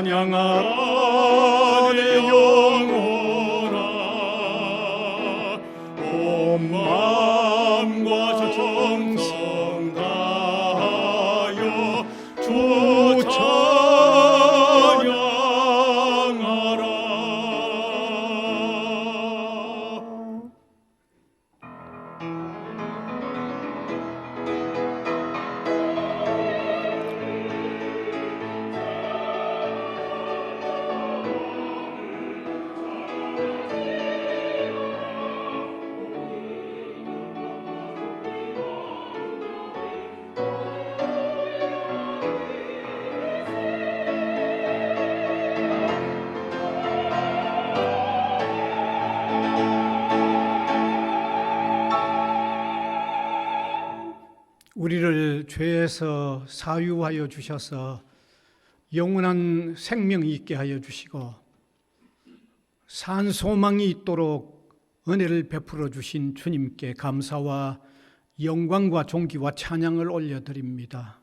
찬양하라 내 영혼아 온 마음과 정성 다하여 주 찬양하라. 우리를 죄에서 사유하여 주셔서 영원한 생명이 있게 하여 주시고 산 소망이 있도록 은혜를 베풀어 주신 주님께 감사와 영광과 존귀와 찬양을 올려드립니다.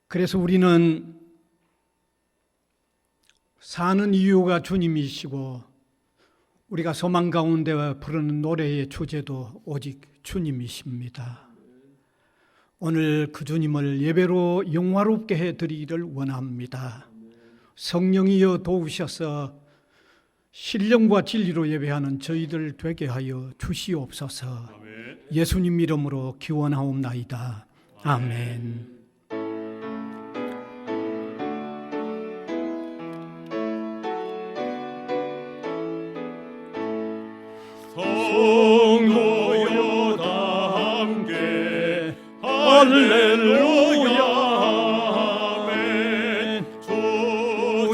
그래서 우리는 사는 이유가 주님이시고 우리가 소망 가운데 부르는 노래의 주제도 오직 주님이십니다. 오늘 그 주님을 예배로 영화롭게 해드리기를 원합니다. 성령이여 도우셔서 신령과 진리로 예배하는 저희들 되게 하여 주시옵소서. 예수님 이름으로 기원하옵나이다. 아멘. 성도여 다 함께 할렐루야 아멘. 주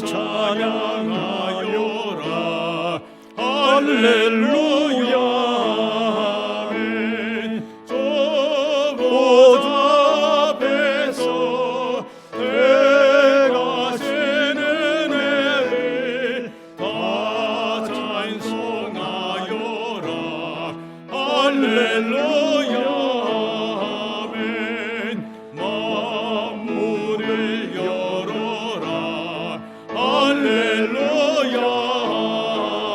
찬양하여라 할렐루야 아멘. 주 보좌 앞에서 대가시는 은혜를 다 찬송하여라 할렐루야 아멘. 만문을 열어라 할렐루야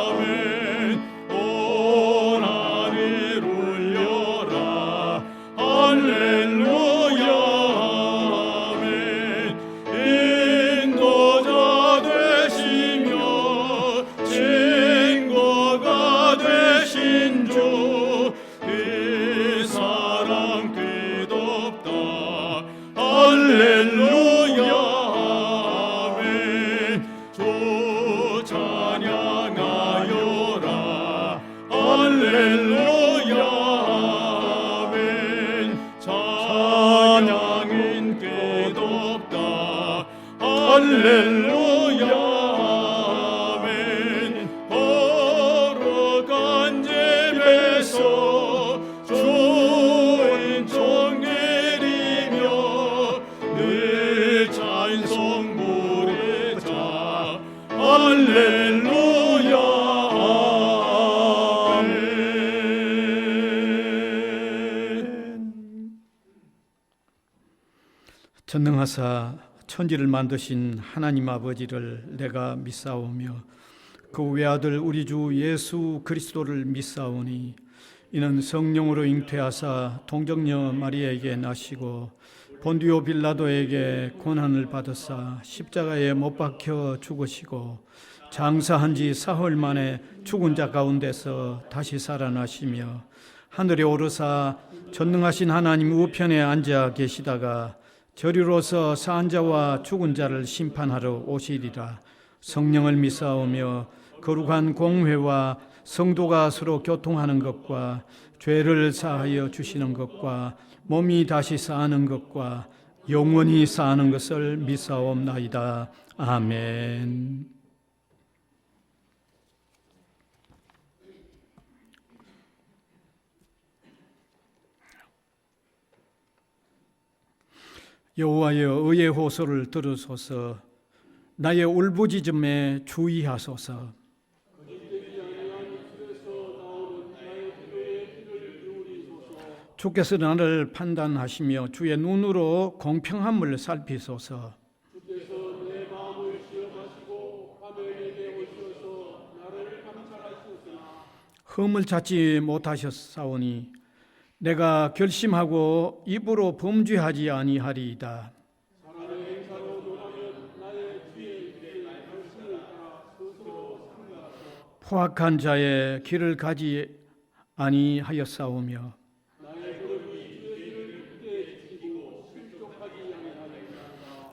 아멘. 온 하늘 울려라 할렐루야 아멘. 인도자 되시며 증거가 되신 주 그 사랑 끝없다 할렐루야 아멘. 주 찬양하여라 할렐루야 아멘. 찬양은 끝없다 할렐루야 아멘. 거룩한 집에서 주인 종 내리며 늘 찬송 부르자 할렐루야 아멘. 전능하사 천지를 만드신 하나님 아버지를 내가 믿사오며 그 외아들 우리 주 예수 그리스도를 믿사오니 이는 성령으로 잉태하사 동정녀 마리아에게 나시고 본디오 빌라도에게 고난을 받으사 십자가에 못 박혀 죽으시고 장사한 지 사흘 만에 죽은 자 가운데서 다시 살아나시며 하늘에 오르사 전능하신 하나님 우편에 앉아 계시다가 저리로서 산 자와 죽은 자를 심판하러 오시리라. 성령을 믿사오며 거룩한 공회와 성도가 서로 교통하는 것과 죄를 사하여 주시는 것과 몸이 다시 사는 것과 영원히 사는 것을 믿사옵나이다. 아멘. 여호와여 의의 호소를 들으소서. 나의 울부짖음에 주의하소서. 주께서 나를 판단하시며 주의 눈으로 공평함을 살피소서. 주께서 내 흠을 찾지 못하셨사오니 내가 결심하고 입으로 범죄하지 아니하리이다. 포악한 자의 길을 가지 아니하였사오며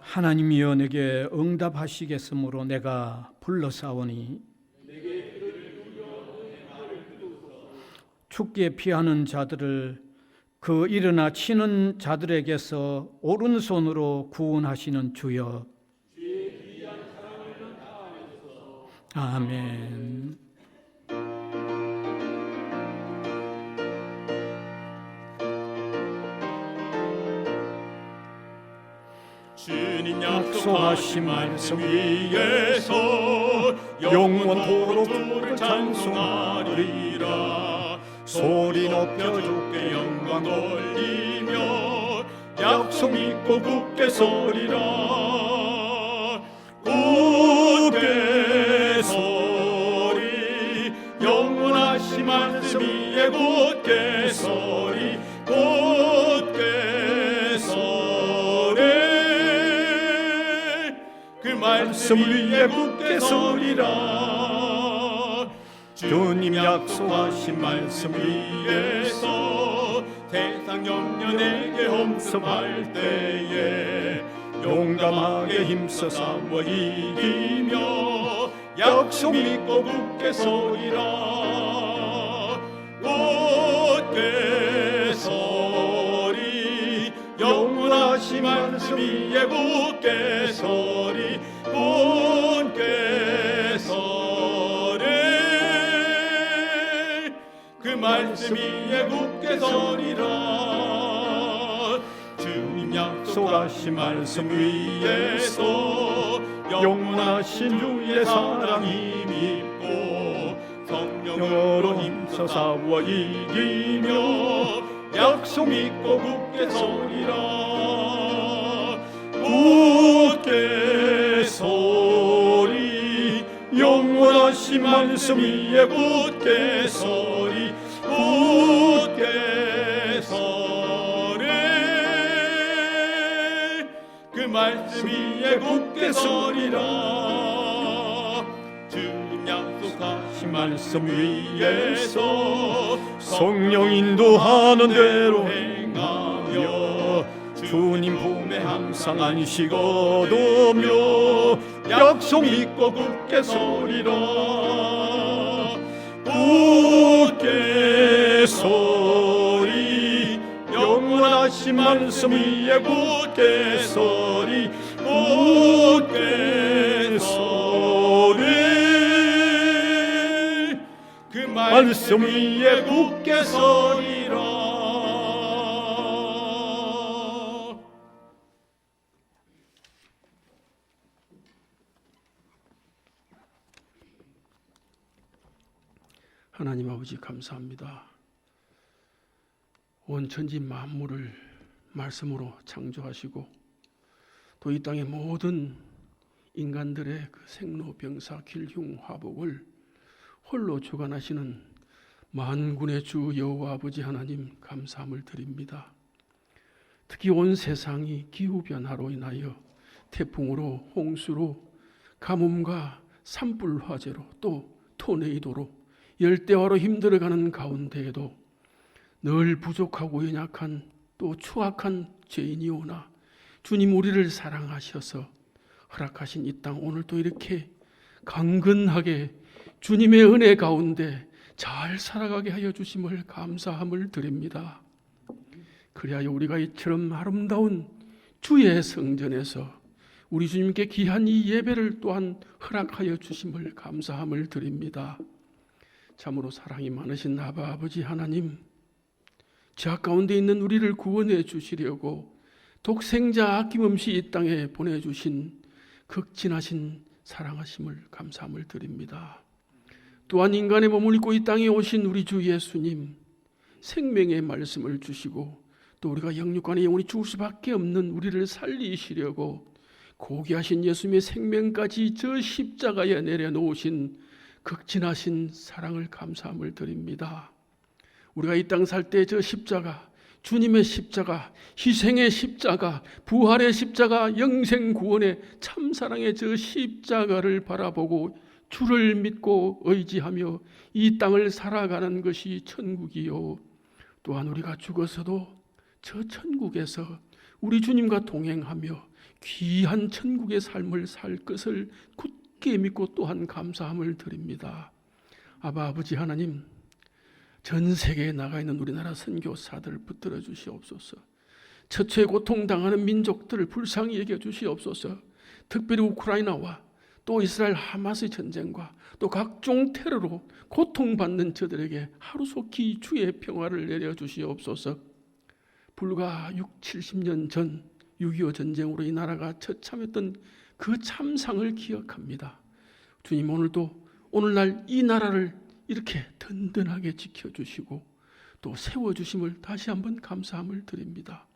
하나님이여 내게 응답하시겠으므로 내가 불러사오니 죽게 피하는 자들을 그 일어나 치는 자들에게서 오른손으로 구원하시는 주여. 아멘. 주님 약속하신 말씀 위에서 영원토록 주를 찬송하리라. 소리 높여 주께 영광 돌리며 약속 믿고 굳게 서리라. 굳게 서리 영원하신 말씀 위에 굳게 서리 굳게 서리 그 말씀 위에 굳게 서리라. 주님 약속하신 말씀 위에서 세상 염려 내게 험습할 때에 용감하게 힘써 싸워 이기며 약속 믿고 굳게 서리라. 굳게 서리 영원하신 말씀 위에 굳게 서리 굳게 서리 그 말씀 위에 굳게 서리라. 주님 약속하신 말씀 위에서 영원하신 주의 사랑 힘입고 성령으로 힘써 싸워 이기며 약속 믿고 굳게 서리라. 굳게 서리 영원하신 말씀 위에 굳게 서리 굳게 서리 그 말씀 위에 굳게 서리라. 주님 약속하신 말씀 위에서 성령 인도하는 대로 행하며 주님 품에 항상 안식 얻으며 약속 믿고 굳게 서리라. 굳게 서리 영원하신 말씀 위에 굳게 서리 굳게 서리 그 말씀 위에 굳게 서리라. 하나님 아버지 감사합니다. 온 천지 만물을 말씀으로 창조하시고 또 이 땅의 모든 인간들의 그 생로병사 길흉 화복을 홀로 주관하시는 만군의 주 여호와 아버지 하나님 감사함을 드립니다. 특히 온 세상이 기후변화로 인하여 태풍으로 홍수로 가뭄과 산불 화재로 또 토네이도로 열대화로 힘들어가는 가운데에도 늘 부족하고 연약한 또 추악한 죄인이 오나 주님 우리를 사랑하셔서 허락하신 이 땅 오늘 또 이렇게 강건하게 주님의 은혜 가운데 잘 살아가게 하여 주심을 감사함을 드립니다. 그리하여 우리가 이처럼 아름다운 주의 성전에서 우리 주님께 귀한 이 예배를 또한 허락하여 주심을 감사함을 드립니다. 참으로 사랑이 많으신 아버지 하나님, 죄악 가운데 있는 우리를 구원해 주시려고 독생자 아낌없이 이 땅에 보내주신 극진하신 사랑하심을 감사함을 드립니다. 또한 인간의 몸을 입고 이 땅에 오신 우리 주 예수님, 생명의 말씀을 주시고 또 우리가 영육간에 영원히 죽을 수밖에 없는 우리를 살리시려고 고귀하신 예수님의 생명까지 저 십자가에 내려놓으신 극진하신 사랑을 감사함을 드립니다. 우리가 이 땅 살 때 저 십자가, 주님의 십자가, 희생의 십자가, 부활의 십자가, 영생 구원의 참사랑의 저 십자가를 바라보고 주를 믿고 의지하며 이 땅을 살아가는 것이 천국이요, 또한 우리가 죽어서도 저 천국에서 우리 주님과 동행하며 귀한 천국의 삶을 살 것을 굳게 믿고 또한 감사함을 드립니다. 아버지 하나님, 전 세계에 나가 있는 우리나라 선교사들을 붙들어 주시옵소서. 처처에 고통당하는 민족들을 불쌍히 여겨 주시옵소서. 특별히 우크라이나와 또 이스라엘 하마스의 전쟁과 또 각종 테러로 고통받는 저들에게 하루속히 주의 평화를 내려 주시옵소서. 불과 70년 전 6.25 전쟁으로 이 나라가 처참했던 그 참상을 기억합니다. 주님, 오늘도 오늘날 이 나라를 이렇게 든든하게 지켜주시고 또 세워주심을 다시 한번 감사함을 드립니다.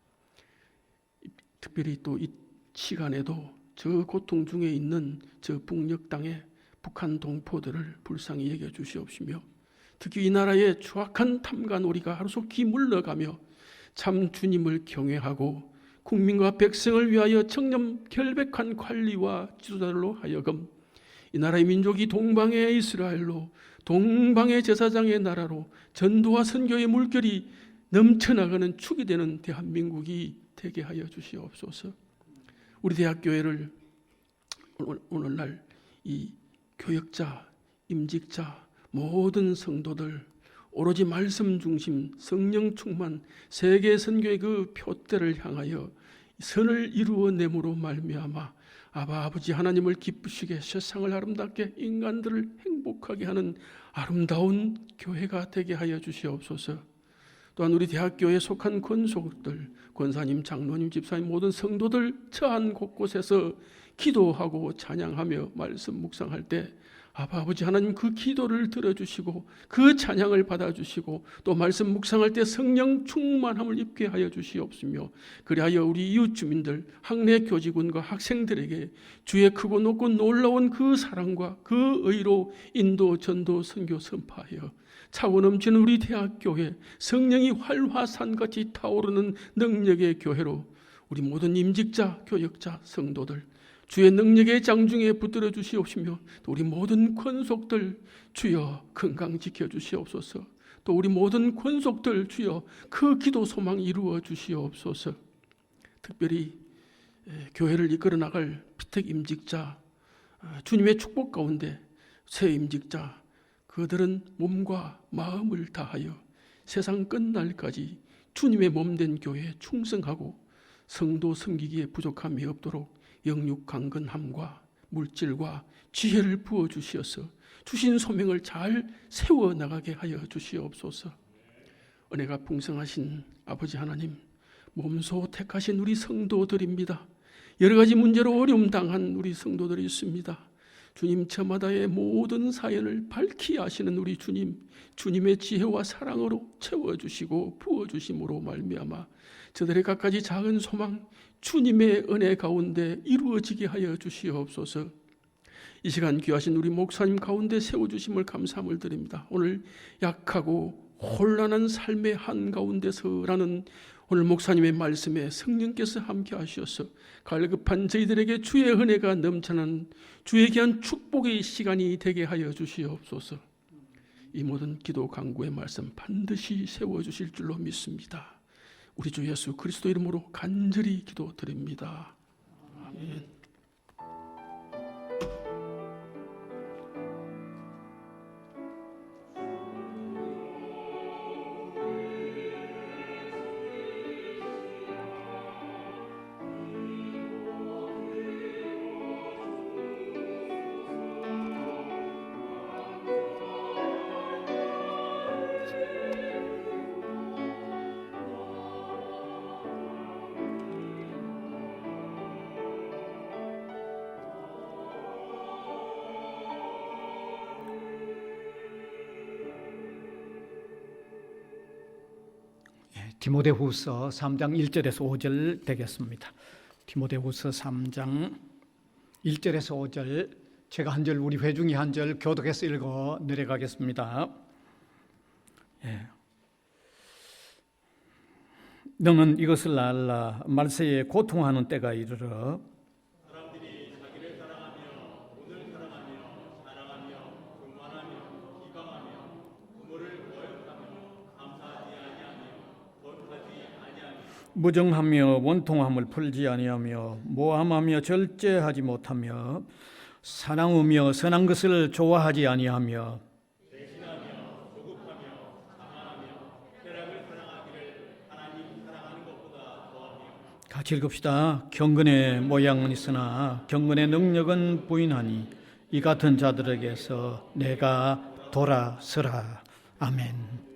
특별히 또 이 시간에도 저 고통 중에 있는 저 북녘 땅의 북한 동포들을 불쌍히 여겨 주시옵시며, 특히 이 나라의 추악한 탐관오리가 하루속히 물러가며 참 주님을 경외하고 국민과 백성을 위하여 청렴 결백한 관리와 지도자들로 하여금 이 나라의 민족이 동방의 이스라엘로, 동방의 제사장의 나라로 전도와 선교의 물결이 넘쳐나가는 축이 되는 대한민국이 되게 하여 주시옵소서. 우리 대학교회를 오늘날 이 교역자, 임직자, 모든 성도들 오로지 말씀 중심, 성령 충만, 세계 선교의 그 표대를 향하여 선을 이루어내므로 말미암아 아버지 하나님을 기쁘시게, 세상을 아름답게, 인간들을 행복하게 하는 아름다운 교회가 되게 하여 주시옵소서. 또한 우리 대학교에 속한 권속들, 권사님, 장로님, 집사님, 모든 성도들 처한 곳곳에서 기도하고 찬양하며 말씀 묵상할 때 아버지 하나님 그 기도를 들어주시고 그 찬양을 받아주시고 또 말씀 묵상할 때 성령 충만함을 입게 하여 주시옵시며, 그리하여 우리 이웃 주민들, 학내 교직원과 학생들에게 주의 크고 높고 놀라운 그 사랑과 그 의로 인도, 전도, 선교 선파하여 차고 넘치는 우리 대학교회 성령이 활화산같이 타오르는 능력의 교회로 우리 모든 임직자, 교역자, 성도들 주의 능력의 장중에 붙들어 주시옵시며, 또 우리 모든 권속들 주여 건강 지켜 주시옵소서. 또 우리 모든 권속들 주여 그 기도 소망 이루어 주시옵소서. 특별히 교회를 이끌어 나갈 피택 임직자, 주님의 축복 가운데 새 임직자, 그들은 몸과 마음을 다하여 세상 끝날까지 주님의 몸된 교회에 충성하고 성도 섬기기에 부족함이 없도록 영육 강건함과 물질과 지혜를 부어 주시어서 주신 소명을 잘 세워 나가게 하여 주시옵소서. 은혜가 풍성하신 아버지 하나님, 몸소 택하신 우리 성도들입니다. 여러 가지 문제로 어려움 당한 우리 성도들이 있습니다. 주님, 저마다의 모든 사연을 밝히 아시는 우리 주님, 주님의 지혜와 사랑으로 채워주시고 부어주심으로 말미암아 저들의 갖가지 작은 소망 주님의 은혜 가운데 이루어지게 하여 주시옵소서. 이 시간 귀하신 우리 목사님 가운데 세워주심을 감사함을 드립니다. 오늘 약하고 혼란한 삶의 한가운데서라는 오늘 목사님의 말씀에 성령께서 함께 하시어서 갈급한 저희들에게 주의 은혜가 넘쳐난 주의 귀한 축복의 시간이 되게 하여 주시옵소서. 이 모든 기도 간구의 말씀 반드시 세워주실 줄로 믿습니다. 우리 주 예수 그리스도 이름으로 간절히 기도드립니다. 아멘. 디모데후서 3장 1절에서 5절 되겠습니다. 디모데후서 3장 1절에서 5절 제가 한 절, 우리 회중이 한 절 교독해서 읽어 내려가겠습니다. 예. 너는 이것을 알라. 말세에 고통하는 때가 이르러 무정하며 원통함을 풀지 아니하며 모함하며 절제하지 못하며 사랑하며 선한 것을 좋아하지 아니하며 같이 읽읍시다. 경건의 모양은 있으나 경건의 능력은 부인하니 이 같은 자들에게서 내가 돌아서라. 아멘.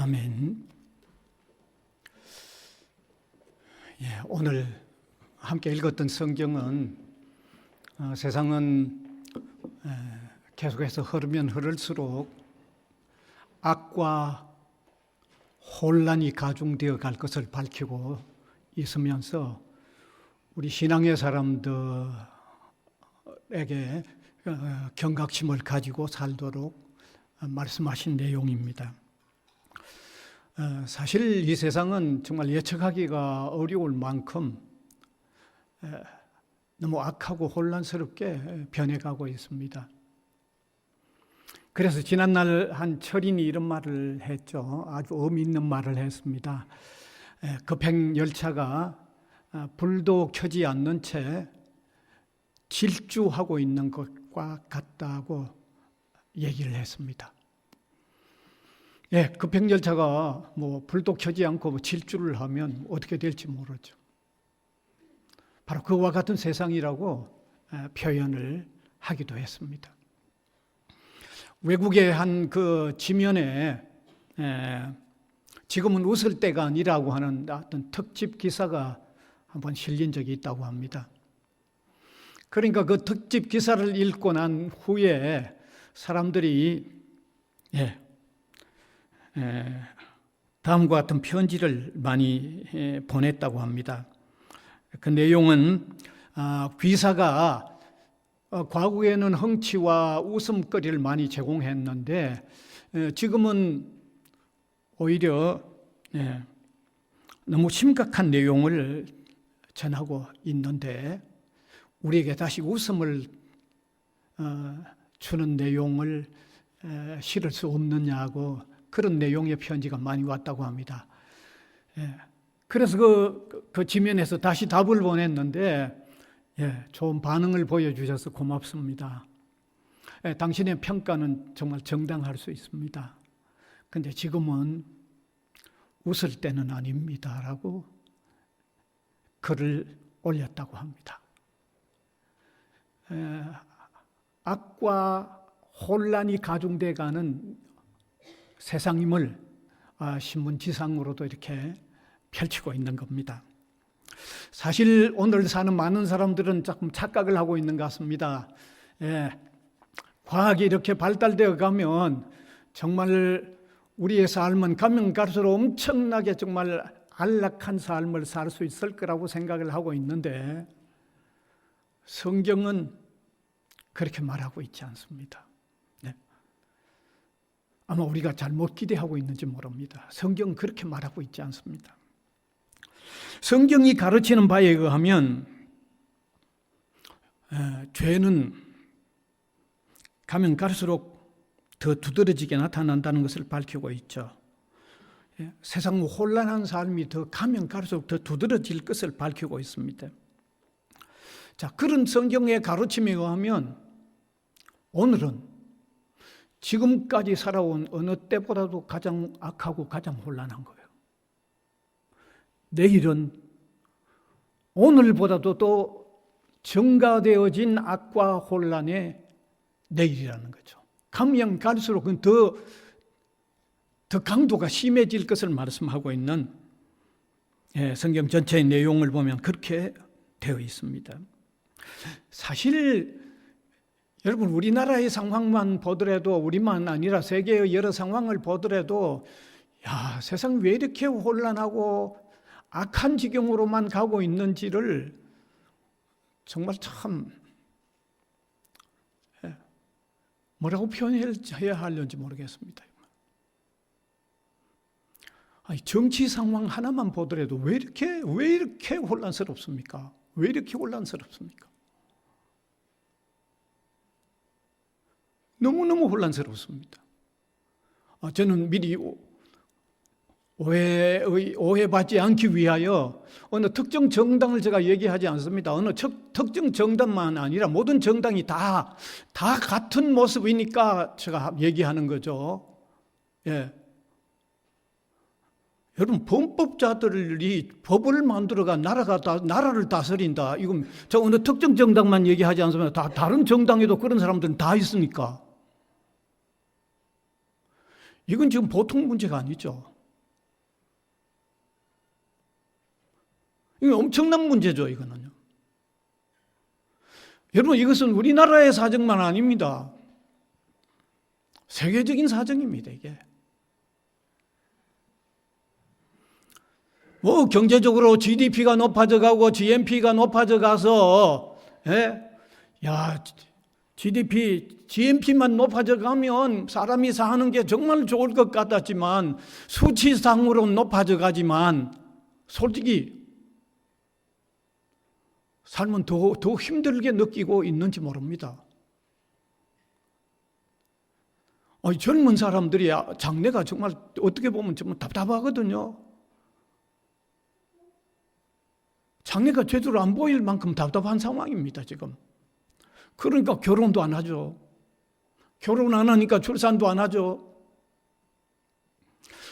아멘. 오늘 함께 읽었던 성경은 세상은 계속해서 흐르면 흐를수록 악과 혼란이 가중되어 갈 것을 밝히고 있으면서 우리 신앙의 사람들에게 경각심을 가지고 살도록 말씀하신 내용입니다. 사실 이 세상은 정말 예측하기가 어려울 만큼 너무 악하고 혼란스럽게 변해가고 있습니다. 그래서 지난날 한 철인이 이런 말을 했죠. 아주 의미 있는 말을 했습니다. 급행 열차가 불도 켜지 않는 채 질주하고 있는 것과 같다고 얘기를 했습니다. 급행열차가 불도 켜지 않고 질주를 하면 어떻게 될지 모르죠. 바로 그와 같은 세상이라고 표현을 하기도 했습니다. 외국의 한 그 지면에 지금은 웃을 때가 아니라고 하는 어떤 특집 기사가 한번 실린 적이 있다고 합니다. 그러니까 그 특집 기사를 읽고 난 후에 사람들이 다음과 같은 편지를 많이 보냈다고 합니다. 그 내용은 귀사가 과거에는 흥취와 웃음거리를 많이 제공했는데 지금은 오히려 너무 심각한 내용을 전하고 있는데 우리에게 다시 웃음을 주는 내용을 실을 수 없느냐고 그런 내용의 편지가 많이 왔다고 합니다. 그래서 그 지면에서 다시 답을 보냈는데 좋은 반응을 보여주셔서 고맙습니다. 당신의 평가는 정말 정당할 수 있습니다. 그런데 지금은 웃을 때는 아닙니다. 라고 글을 올렸다고 합니다. 악과 혼란이 가중돼가는 세상임을 신문지상으로도 이렇게 펼치고 있는 겁니다. 사실 오늘 사는 많은 사람들은 조금 착각을 하고 있는 것 같습니다. 과학이 이렇게 발달되어 가면 정말 우리의 삶은 가면 갈수록 엄청나게 정말 안락한 삶을 살 수 있을 거라고 생각을 하고 있는데 성경은 그렇게 말하고 있지 않습니다. 아마 우리가 잘못 기대하고 있는지 모릅니다. 성경은 그렇게 말하고 있지 않습니다. 성경이 가르치는 바에 의하면 죄는 가면 갈수록 더 두드러지게 나타난다는 것을 밝히고 있죠. 세상 혼란한 삶이 더 가면 갈수록 더 두드러질 것을 밝히고 있습니다. 자, 그런 성경의 가르침에 의하면 오늘은 지금까지 살아온 어느 때보다도 가장 악하고 가장 혼란한 거예요. 내일은 오늘보다도 또 증가되어진 악과 혼란의 내일이라는 거죠. 가면 갈수록 더 강도가 심해질 것을 말씀하고 있는 성경 전체의 내용을 보면 그렇게 되어 있습니다. 사실 여러분 우리나라의 상황만 보더라도 우리만 아니라 세계의 여러 상황을 보더라도 세상이 왜 이렇게 혼란하고 악한 지경으로만 가고 있는지를 정말 참 뭐라고 표현해야 하려는지 모르겠습니다. 정치 상황 하나만 보더라도 왜 이렇게 혼란스럽습니까? 왜 이렇게 혼란스럽습니까? 너무너무 혼란스럽습니다. 저는 미리 오해받지 않기 위하여 어느 특정 정당을 제가 얘기하지 않습니다. 어느 특정 정당만 아니라 모든 정당이 다 같은 모습이니까 제가 얘기하는 거죠. 여러분 범법자들이 법을 만들어가 나라를 다스린다. 이건 저 어느 특정 정당만 얘기하지 않습니다. 다른 정당에도 그런 사람들은 다 있으니까. 이건 지금 보통 문제가 아니죠. 이건 엄청난 문제죠, 이거는요. 여러분, 이것은 우리나라의 사정만 아닙니다. 세계적인 사정입니다, 이게. 뭐 경제적으로 GDP가 높아져 가고 GNP가 높아져 가서 GNP만 높아져 가면 사람이 사는 게 정말 좋을 것 같았지만 수치상으로 높아져 가지만 솔직히 삶은 더 힘들게 느끼고 있는지 모릅니다. 젊은 사람들이 장래가 정말 어떻게 보면 정말 답답하거든요. 장래가 제대로 안 보일 만큼 답답한 상황입니다, 지금. 그러니까 결혼도 안 하죠. 결혼 안 하니까 출산도 안 하죠.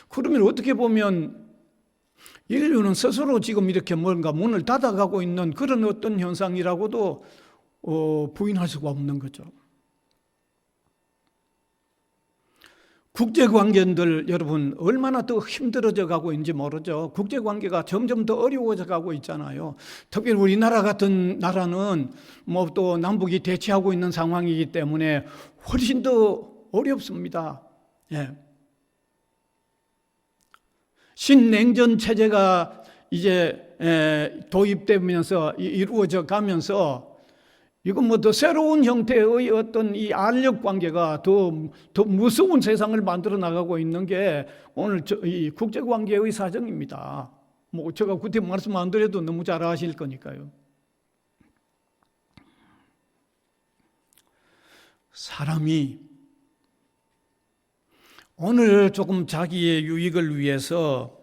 그러면 어떻게 보면 인류는 스스로 지금 이렇게 뭔가 문을 닫아가고 있는 그런 어떤 현상이라고도 부인할 수가 없는 거죠. 국제관계들 여러분 얼마나 더 힘들어져 가고 있는지 모르죠. 국제관계가 점점 더 어려워져 가고 있잖아요. 특히 우리나라 같은 나라는 뭐 또 남북이 대치하고 있는 상황이기 때문에 훨씬 더 어렵습니다. 신냉전 체제가 이제 도입되면서 이루어져 가면서 이건 뭐 더 새로운 형태의 어떤 이 알력 관계가 더 무서운 세상을 만들어 나가고 있는 게 오늘 이 국제 관계의 사정입니다. 뭐 제가 그때 말씀 안 드려도 너무 잘 아실 거니까요. 사람이 오늘 조금 자기의 유익을 위해서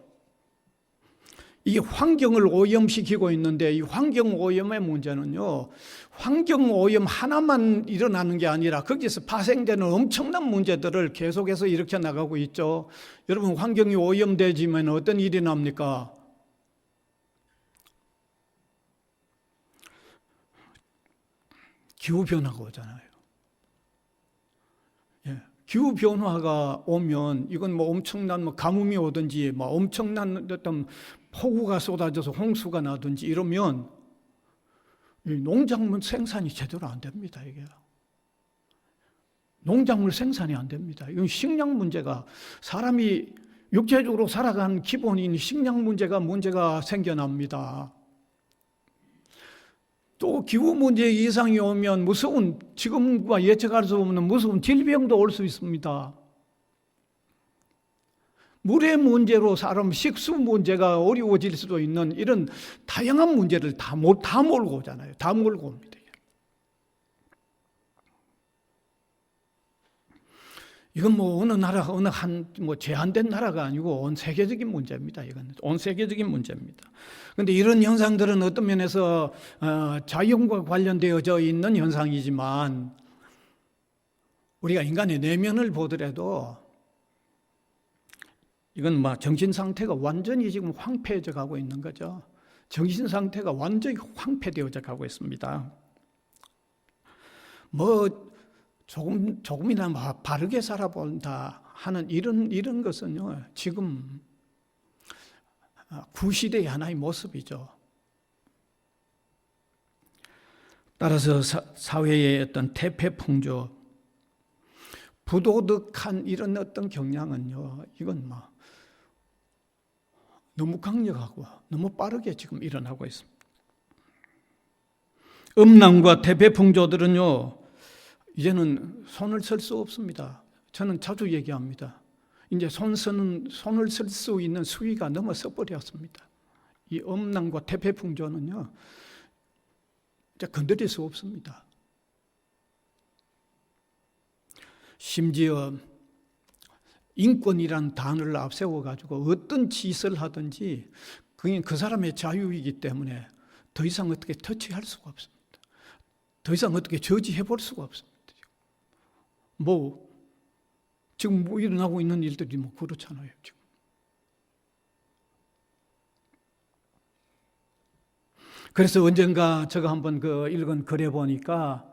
이 환경을 오염시키고 있는데 이 환경 오염의 문제는요, 환경 오염 하나만 일어나는 게 아니라 거기서 파생되는 엄청난 문제들을 계속해서 일으켜 나가고 있죠. 여러분, 환경이 오염되지면 어떤 일이 납니까? 기후변화가 오잖아요. 기후변화가 오면 이건 뭐 엄청난 가뭄이 오든지 뭐 엄청난 어떤 폭우가 쏟아져서 홍수가 나든지 이러면 농작물 생산이 제대로 안 됩니다. 이게 농작물 생산이 안 됩니다. 이건 식량 문제가 사람이 육체적으로 살아가는 기본인 식량 문제가 생겨납니다. 또 기후 문제 이상이 오면 무서운 지금과 예측할 수 없는 무서운 질병도 올 수 있습니다. 물의 문제로 사람 식수 문제가 어려워질 수도 있는 이런 다양한 문제를 다 몰고 오잖아요. 다 몰고 옵니다. 이건 뭐 어느 나라 어느 한 뭐 제한된 나라가 아니고 온 세계적인 문제입니다. 이건 온 세계적인 문제입니다. 그런데 이런 현상들은 어떤 면에서 자연과 관련되어져 있는 현상이지만 우리가 인간의 내면을 보더라도 이건 막 정신 상태가 완전히 지금 황폐해져 가고 있는 거죠. 정신 상태가 완전히 황폐되어져 가고 있습니다. 뭐 조금이나 바르게 살아본다 하는 이런 것은요, 지금 구시대의 하나의 모습이죠. 따라서 사회의 어떤 태폐풍조, 부도덕한 이런 어떤 경향은요, 이건 너무 강력하고 너무 빠르게 지금 일어나고 있습니다. 음란과 태폐풍조들은요, 이제는 손을 쓸 수 없습니다. 저는 자주 얘기합니다. 이제 손을 쓸 수 있는 수위가 넘어서 버렸습니다. 이 음란과 태폐풍조는요, 이제 건드릴 수 없습니다. 심지어 인권이라는 단어를 앞세워가지고 어떤 짓을 하든지 그게 그 사람의 자유이기 때문에 더 이상 어떻게 터치할 수가 없습니다. 더 이상 어떻게 저지해 볼 수가 없습니다. 지금 일어나고 있는 일들이 그렇잖아요, 지금. 그래서 언젠가 제가 한번 읽은 글에 보니까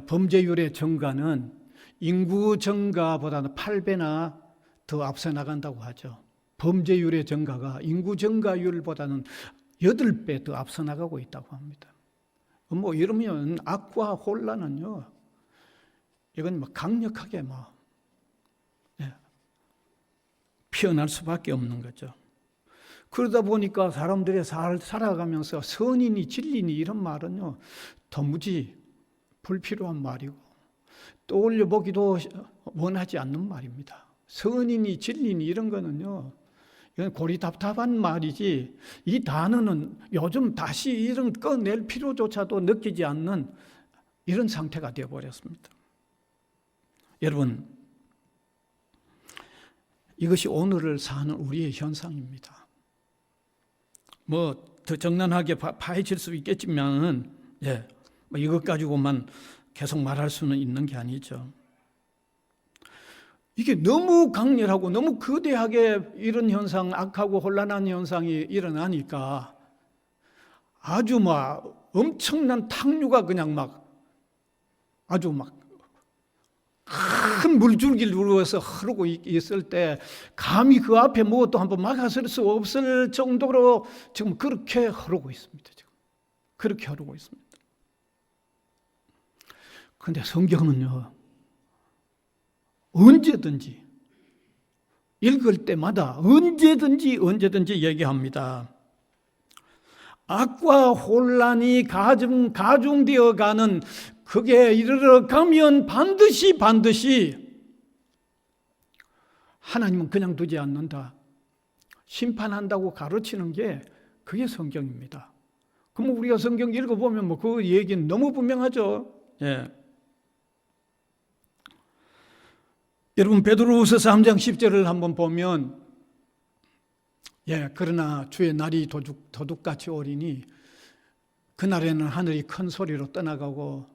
범죄율의 증가는 인구 증가보다는 8배나 더 앞서 나간다고 하죠. 범죄율의 증가가 인구 증가율보다는 8배 더 앞서 나가고 있다고 합니다. 뭐 이러면 악과 혼란은요, 이건 막 강력하게 피어날 수밖에 없는 거죠. 그러다 보니까 사람들이 살아가면서 선이니 진리니 이런 말은요, 도무지 불필요한 말이고 떠올려 보기도 원하지 않는 말입니다. 선이니 진리니 이런 거는요, 이건 고리답답한 말이지, 이 단어는 요즘 다시 이런 꺼낼 필요조차도 느끼지 않는 이런 상태가 되어버렸습니다. 여러분, 이것이 오늘을 사는 우리의 현상입니다. 뭐 더 정난하게 파헤칠 수 있겠지만, 뭐 이것 가지고만 계속 말할 수는 있는 게 아니죠. 이게 너무 강렬하고 너무 거대하게 이런 현상, 악하고 혼란한 현상이 일어나니까 아주 엄청난 탕류가 그냥 아주 큰 물줄기를 이루어서 흐르고 있을 때 감히 그 앞에 무엇도 한번 막아설 수 없을 정도로 지금 그렇게 흐르고 있습니다. 지금 그렇게 흐르고 있습니다. 그런데 성경은요, 언제든지 읽을 때마다 언제든지 얘기합니다. 악과 혼란이 가중되어 가는 그게 이르러 가면 반드시 하나님은 그냥 두지 않는다, 심판한다고 가르치는 게 그게 성경입니다. 그럼 우리가 성경 읽어보면 그 얘기는 너무 분명하죠. 여러분, 베드로후서 3장 10절을 한번 보면, 그러나 주의 날이 도둑같이 오리니 그날에는 하늘이 큰 소리로 떠나가고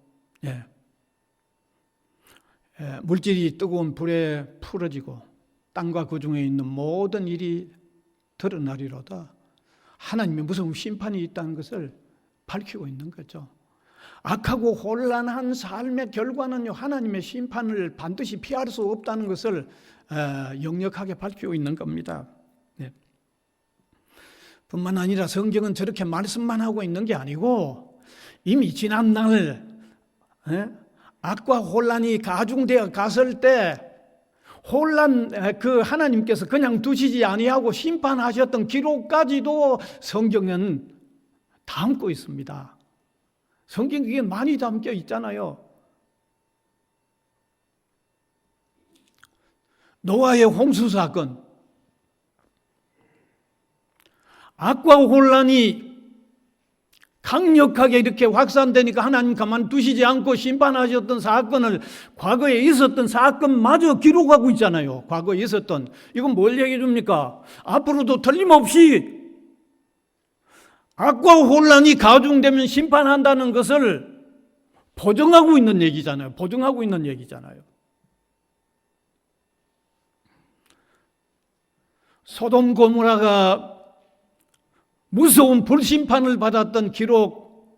물질이 뜨거운 불에 풀어지고 땅과 그 중에 있는 모든 일이 드러나리로다. 하나님의 무서운 심판이 있다는 것을 밝히고 있는 거죠. 악하고 혼란한 삶의 결과는요, 하나님의 심판을 반드시 피할 수 없다는 것을 역력하게 밝히고 있는 겁니다. 뿐만 아니라 성경은 저렇게 말씀만 하고 있는 게 아니고 이미 지난날 악과 혼란이 가중되어 갔을 때 하나님께서 그냥 두시지 아니하고 심판하셨던 기록까지도 성경은 담고 있습니다. 성경에 그게 많이 담겨 있잖아요. 노아의 홍수 사건, 악과 혼란이 강력하게 이렇게 확산되니까 하나님 가만두시지 않고 심판하셨던 사건을, 과거에 있었던 사건마저 기록하고 있잖아요. 과거에 있었던. 이건 뭘 얘기해 줍니까? 앞으로도 틀림없이 악과 혼란이 가중되면 심판한다는 것을 보증하고 있는 얘기잖아요. 보증하고 있는 얘기잖아요. 소돔 고모라가 무서운 불심판을 받았던 기록,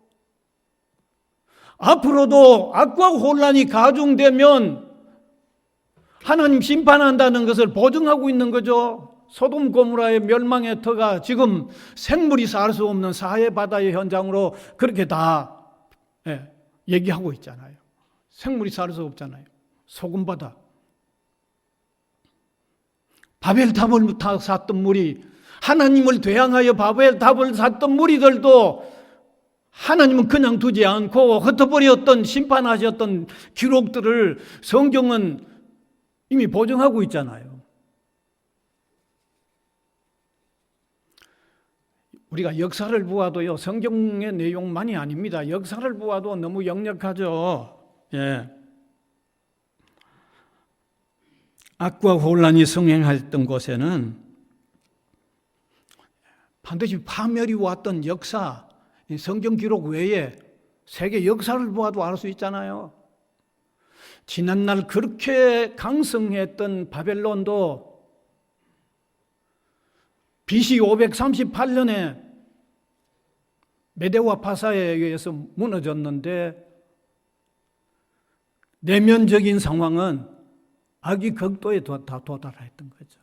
앞으로도 악과 혼란이 가중되면 하나님 심판한다는 것을 보증하고 있는 거죠. 소돔 고모라의 멸망의 터가 지금 생물이 살 수 없는 사해 바다의 현장으로 그렇게 다 얘기하고 있잖아요. 생물이 살 수 없잖아요. 소금 바다. 바벨탑을 샀던 무리, 하나님을 대항하여 바벨탑을 샀던 무리들도 하나님은 그냥 두지 않고 흩어버렸던, 심판하셨던 기록들을 성경은 이미 보증하고 있잖아요. 우리가 역사를 보아도요, 성경의 내용만이 아닙니다. 역사를 보아도 너무 역력하죠. 악과 혼란이 성행했던 곳에는 반드시 파멸이 왔던 역사, 성경 기록 외에 세계 역사를 보아도 알 수 있잖아요. 지난날 그렇게 강성했던 바벨론도 BC 538년에 메데와 파사에 의해서 무너졌는데 내면적인 상황은 악이 극도에 다 도달했던 거죠.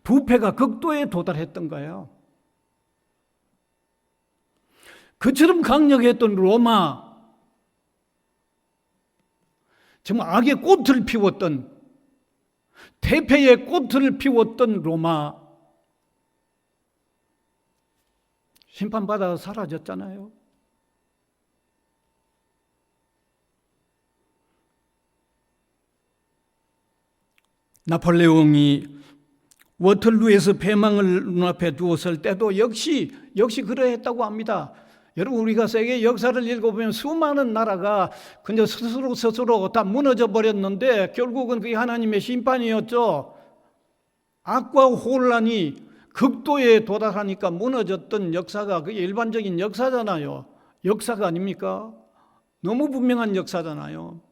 부패가 극도에 도달했던 거예요. 그처럼 강력했던 로마, 정말 악의 꽃을 피웠던, 태폐의 꽃을 피웠던 로마, 심판받아 사라졌잖아요. 나폴레옹이 워털루에서 패망을 눈앞에 두었을 때도 역시 그러했다고 합니다. 여러분, 우리가 세계 역사를 읽어보면 수많은 나라가 그냥 스스로 다 무너져 버렸는데 결국은 그게 하나님의 심판이었죠. 악과 혼란이 극도에 도달하니까 무너졌던 역사가 그게 일반적인 역사잖아요. 역사가 아닙니까? 너무 분명한 역사잖아요.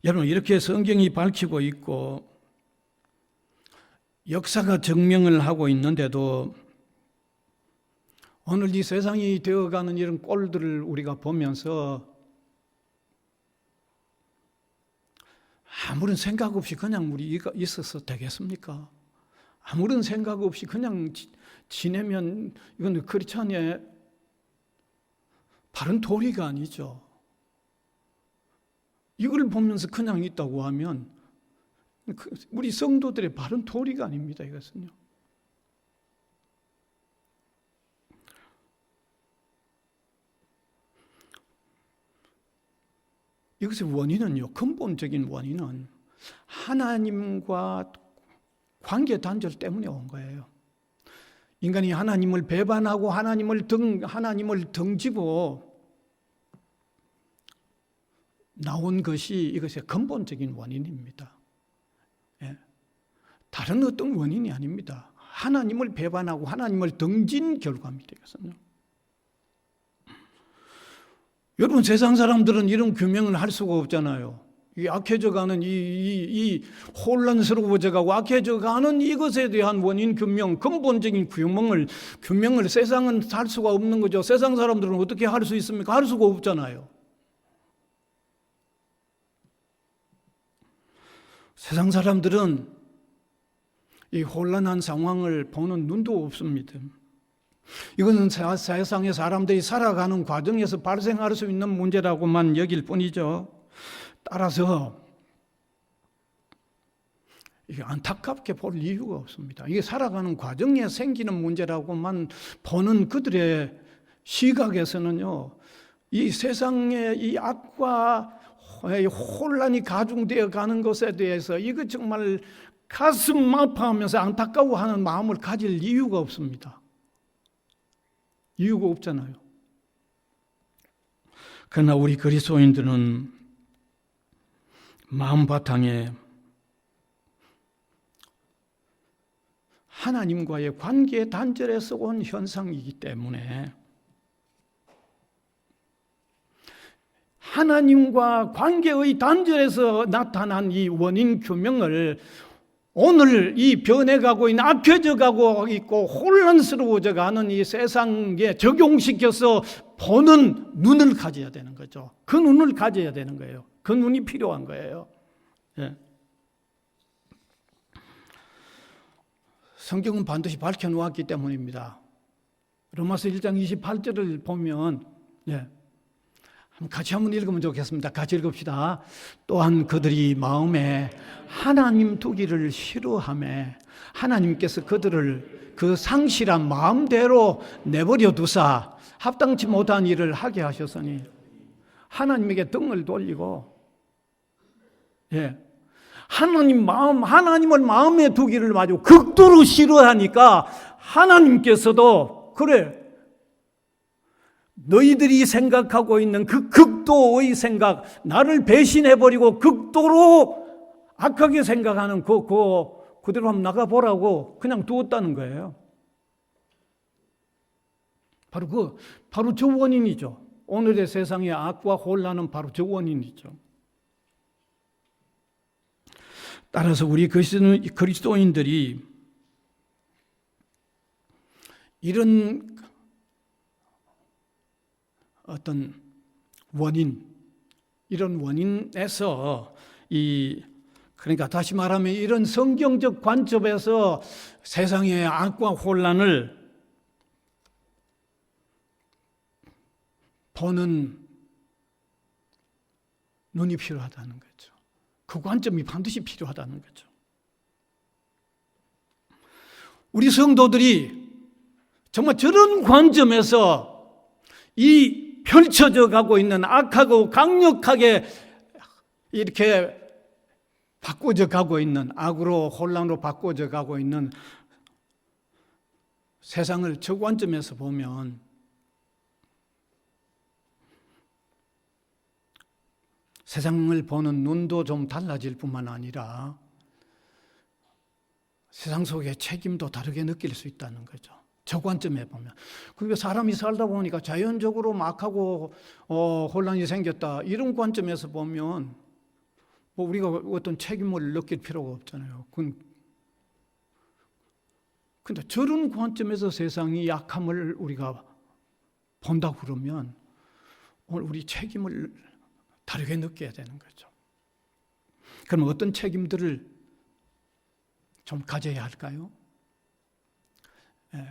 여러분, 이렇게 성경이 밝히고 있고 역사가 증명을 하고 있는데도 오늘 이 세상이 되어가는 이런 꼴들을 우리가 보면서 아무런 생각 없이 그냥 우리가 있어서 되겠습니까? 아무런 생각 없이 그냥 지내면 이건 크리스찬의 바른 도리가 아니죠. 이걸 보면서 그냥 있다고 하면 우리 성도들의 바른 도리가 아닙니다. 이것은요. 이것의 원인은요, 근본적인 원인은 하나님과 관계 단절 때문에 온 거예요. 인간이 하나님을 배반하고 하나님을 등지고 나온 것이 이것의 근본적인 원인입니다. 예. 다른 어떤 원인이 아닙니다. 하나님을 배반하고 하나님을 등진 결과입니다. 이것은요. 여러분, 세상 사람들은 이런 규명을 할 수가 없잖아요. 이 악해져가는 이 혼란스러워져가고 악해져가는 이것에 대한 원인 규명, 근본적인 규명을 세상은 할 수가 없는 거죠. 세상 사람들은 어떻게 할 수 있습니까? 할 수가 없잖아요. 세상 사람들은 이 혼란한 상황을 보는 눈도 없습니다. 이것은 세상의 사람들이 살아가는 과정에서 발생할 수 있는 문제라고만 여길 뿐이죠. 따라서 이게 안타깝게 볼 이유가 없습니다. 이게 살아가는 과정에 생기는 문제라고만 보는 그들의 시각에서는요, 이 세상의 이 악과 혼란이 가중되어 가는 것에 대해서 이거 정말 가슴 아파하면서 안타까워하는 마음을 가질 이유가 없습니다. 이유가 없잖아요. 그러나 우리 그리스도인들은 마음 바탕에 하나님과의 관계 단절에서 온 현상이기 때문에 하나님과 관계의 단절에서 나타난 이 원인 규명을 오늘 이 변해가고 있는 악해져 가고 있고 혼란스러워져 가는 이 세상에 적용시켜서 보는 눈을 가져야 되는 거죠. 그 눈을 가져야 되는 거예요. 그 눈이 필요한 거예요. 예. 성경은 반드시 밝혀놓았기 때문입니다. 로마서 1장 28절을 보면 같이 한번 읽으면 좋겠습니다. 같이 읽읍시다. 또한 그들이 마음에 하나님 두기를 싫어하며 하나님께서 그들을 그 상실한 마음대로 내버려 두사 합당치 못한 일을 하게 하셨으니 하나님에게 등을 돌리고 하나님을 마음에 두기를 아주 극도로 싫어하니까 하나님께서도 그래 너희들이 생각하고 있는 그 극도의 생각, 나를 배신해버리고 극도로 악하게 생각하는 그대로 한번 나가보라고 그냥 두었다는 거예요. 바로 저 원인이죠. 오늘의 세상의 악과 혼란은 바로 저 원인이죠. 따라서 우리 그리스도인들이 이런 어떤 원인, 이런 원인에서 그러니까 다시 말하면 이런 성경적 관점에서 세상의 악과 혼란을 보는 눈이 필요하다는 거죠. 그 관점이 반드시 필요하다는 거죠. 우리 성도들이 정말 저런 관점에서 이 펼쳐져 가고 있는 악하고 강력하게 이렇게 바꿔져 가고 있는, 악으로 혼란으로 바꿔져 가고 있는 세상을 저 관점에서 보면 세상을 보는 눈도 좀 달라질 뿐만 아니라 세상 속의 책임도 다르게 느낄 수 있다는 거죠. 저 관점에 보면. 그리고 사람이 살다 보니까 자연적으로 막하고 혼란이 생겼다, 이런 관점에서 보면 뭐 우리가 어떤 책임을 느낄 필요가 없잖아요. 근데 저런 관점에서 세상이 약함을 우리가 본다고 그러면 오늘 우리 책임을 다르게 느껴야 되는 거죠. 그럼 어떤 책임들을 좀 가져야 할까요?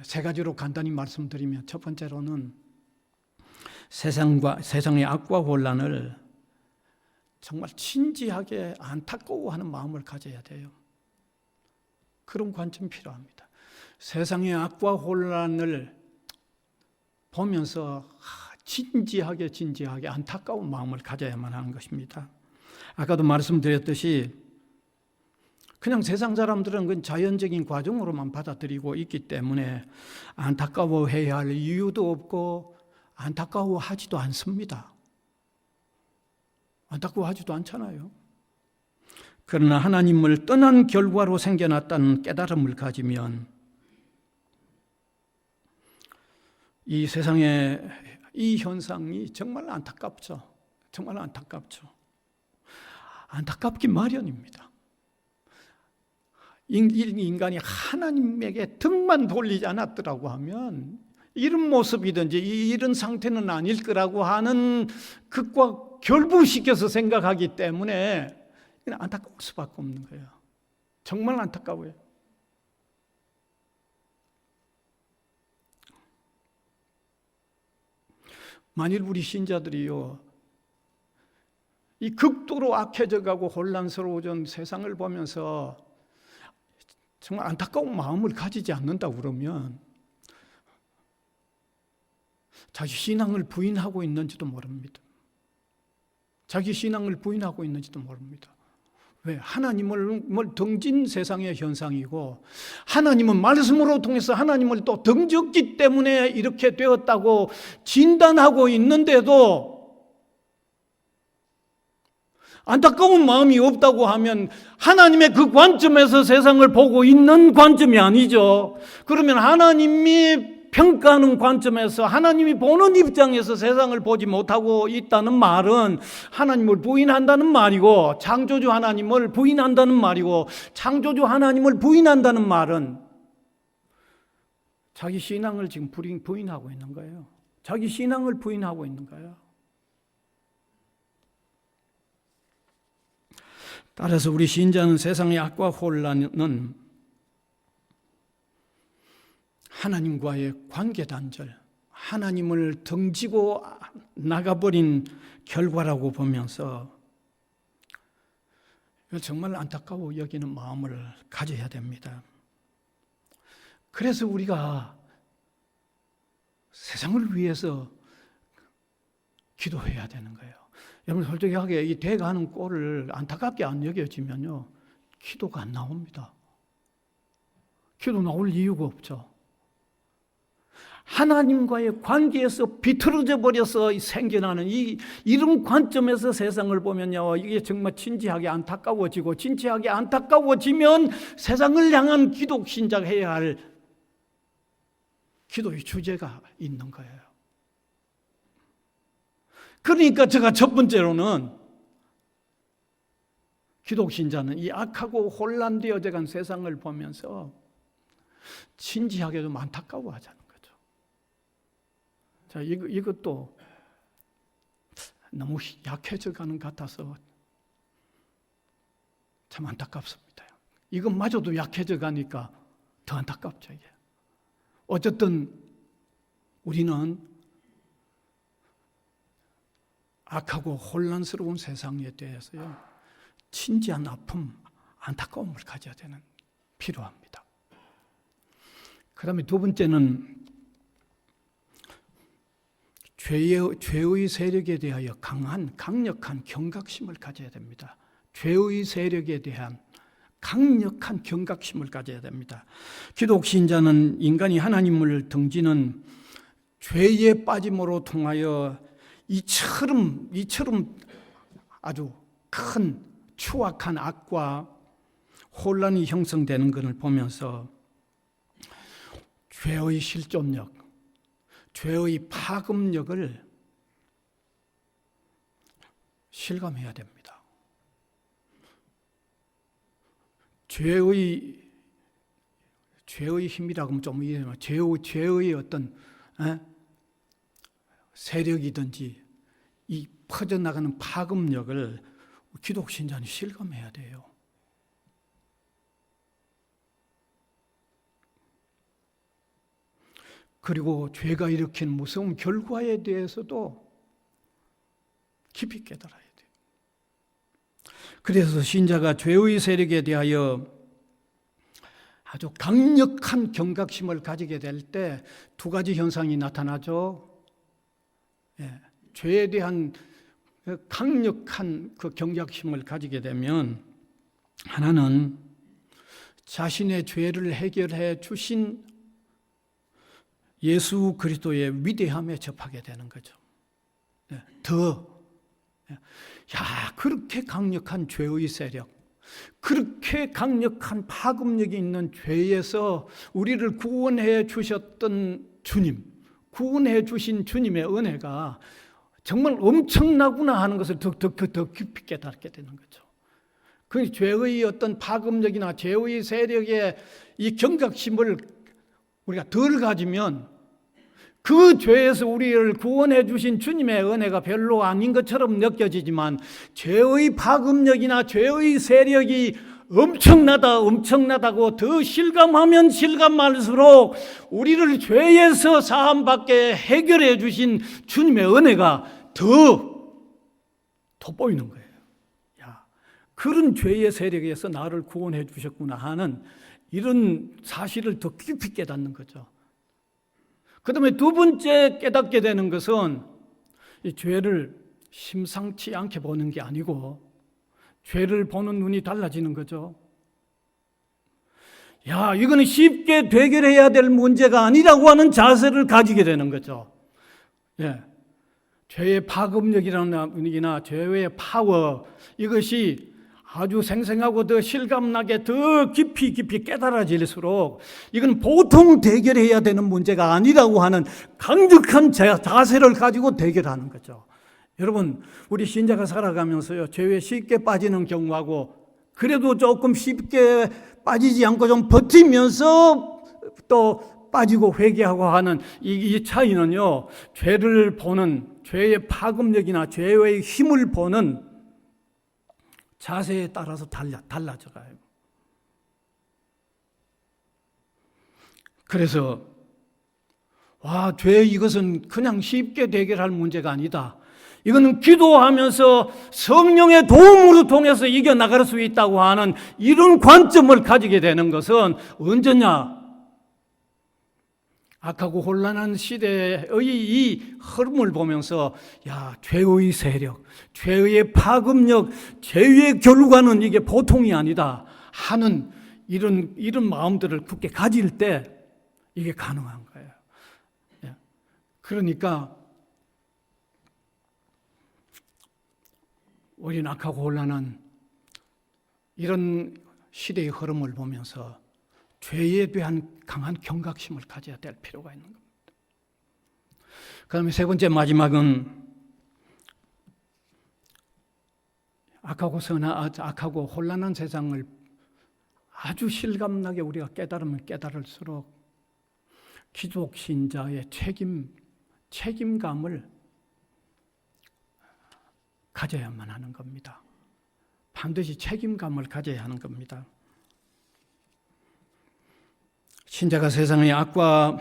세 가지로 간단히 말씀드리면, 첫 번째로는 세상의 악과 혼란을 정말 진지하게 안타까워하는 마음을 가져야 돼요. 그런 관점이 필요합니다. 세상의 악과 혼란을 보면서 진지하게 안타까운 마음을 가져야만 하는 것입니다. 아까도 말씀드렸듯이 그냥 세상 사람들은 그건 자연적인 과정으로만 받아들이고 있기 때문에 안타까워해야 할 이유도 없고 안타까워하지도 않습니다. 안타까워하지도 않잖아요. 그러나 하나님을 떠난 결과로 생겨났다는 깨달음을 가지면 이 세상의 이 현상이 정말 안타깝죠. 정말 안타깝죠. 안타깝기 마련입니다. 인간이 하나님에게 등만 돌리지 않았더라고 하면 이런 모습이든지 이런 상태는 아닐 거라고 하는 것과 결부시켜서 생각하기 때문에 그냥 안타까울 수밖에 없는 거예요. 정말 안타까워요. 만일 우리 신자들이요, 이 극도로 악해져 가고 혼란스러워진 세상을 보면서 정말 안타까운 마음을 가지지 않는다고 그러면 자기 신앙을 부인하고 있는지도 모릅니다. 자기 신앙을 부인하고 있는지도 모릅니다. 왜? 하나님을 등진 세상의 현상이고 하나님은 말씀으로 통해서 하나님을 또 등졌기 때문에 이렇게 되었다고 진단하고 있는데도 안타까운 마음이 없다고 하면 하나님의 그 관점에서 세상을 보고 있는 관점이 아니죠. 그러면 하나님이 평가하는 관점에서, 하나님이 보는 입장에서 세상을 보지 못하고 있다는 말은 하나님을 부인한다는 말이고, 창조주 하나님을 부인한다는 말이고, 창조주 하나님을 부인한다는 말은 자기 신앙을 지금 부인하고 있는 거예요. 자기 신앙을 부인하고 있는 거예요. 따라서 우리 신자는 세상의 악과 혼란은 하나님과의 관계 단절, 하나님을 등지고 나가버린 결과라고 보면서 정말 안타까워 여기는 마음을 가져야 됩니다. 그래서 우리가 세상을 위해서 기도해야 되는 거예요. 여러분, 솔직하게 이 돼가는 꼴을 안타깝게 안 여겨지면요, 기도가 안 나옵니다. 기도 나올 이유가 없죠. 하나님과의 관계에서 비틀어져 버려서 생겨나는 이런 관점에서 세상을 보면요, 이게 정말 진지하게 안타까워지고, 진지하게 안타까워지면 세상을 향한 기독 신작해야 할 기도의 주제가 있는 거예요. 그러니까 제가 첫 번째로는 기독 신자는 이 악하고 혼란되어져 간 세상을 보면서 진지하게 좀 안타까워하자는 거죠. 자, 이것도 너무 약해져 가는 것 같아서 참 안타깝습니다. 이것마저도 약해져 가니까 더 안타깝죠. 이게. 어쨌든 우리는 악하고 혼란스러운 세상에 대해서요, 진지한 아픔, 안타까움을 가져야 되는 필요합니다. 그 다음에 두 번째는 죄의 세력에 대하여 강력한 경각심을 가져야 됩니다. 죄의 세력에 대한 강력한 경각심을 가져야 됩니다. 기독 신자는 인간이 하나님을 등지는 죄에 빠짐으로 통하여 이처럼 아주 큰 추악한 악과 혼란이 형성되는 것을 보면서 죄의 실존력, 죄의 파급력을 실감해야 됩니다. 죄의 힘이라고 하면 좀 이해해요. 죄의 어떤 세력이든지 이 퍼져나가는 파급력을 기독 신자는 실감해야 돼요. 그리고 죄가 일으킨 무서운 결과에 대해서도 깊이 깨달아야 돼요. 그래서 신자가 죄의 세력에 대하여 아주 강력한 경각심을 가지게 될 때 두 가지 현상이 나타나죠. 죄에 대한 강력한 그 경각심을 가지게 되면, 하나는 자신의 죄를 해결해 주신 예수 그리스도의 위대함에 접하게 되는 거죠. 그렇게 강력한 죄의 세력, 그렇게 강력한 파급력이 있는 죄에서 우리를 구원해 주셨던 주님, 구원해 주신 주님의 은혜가 정말 엄청나구나 하는 것을 더 깊이 깨닫게 되는 거죠. 그 죄의 어떤 파급력이나 죄의 세력의 이 경각심을 우리가 덜 가지면 그 죄에서 우리를 구원해 주신 주님의 은혜가 별로 아닌 것처럼 느껴지지만, 죄의 파급력이나 죄의 세력이 엄청나다고 더 실감하면 실감할수록 우리를 죄에서 사함받게 해결해 주신 주님의 은혜가 더 돋보이는 거예요. 그런 죄의 세력에서 나를 구원해 주셨구나 하는 이런 사실을 더 깊이 깨닫는 거죠. 그 다음에 두 번째 깨닫게 되는 것은 이 죄를 심상치 않게 보는 게 아니고 죄를 보는 눈이 달라지는 거죠. 이거는 쉽게 해결해야 될 문제가 아니라고 하는 자세를 가지게 되는 거죠. 죄의 파급력이나 죄의 파워, 이것이 아주 생생하고 더 실감나게 더 깊이 깨달아질수록 이건 보통 대결해야 되는 문제가 아니라고 하는 강력한 자세를 가지고 대결하는 거죠. 여러분, 우리 신자가 살아가면서요, 죄에 쉽게 빠지는 경우하고 그래도 조금 쉽게 빠지지 않고 좀 버티면서 또 빠지고 회개하고 하는 이 차이는요, 죄를 보는, 죄의 파급력이나 죄의 힘을 보는 자세에 따라서 달라져가요. 그래서 죄 이것은 그냥 쉽게 해결할 문제가 아니다. 이거는 기도하면서 성령의 도움으로 통해서 이겨나갈 수 있다고 하는 이런 관점을 가지게 되는 것은 언제냐? 악하고 혼란한 시대의 이 흐름을 보면서 죄의 세력, 죄의 파급력, 죄의 결과는 이게 보통이 아니다 하는 이런 마음들을 굳게 가질 때 이게 가능한 거예요. 그러니까 우리는 악하고 혼란한 이런 시대의 흐름을 보면서 죄에 대한 강한 경각심을 가져야 될 필요가 있는 겁니다. 그 다음에 세 번째, 마지막은 악하고 혼란한 세상을 아주 실감나게 우리가 깨달으면 깨달을수록 기독 신자의 책임감을 가져야만 하는 겁니다. 반드시 책임감을 가져야 하는 겁니다. 신자가 세상의 악과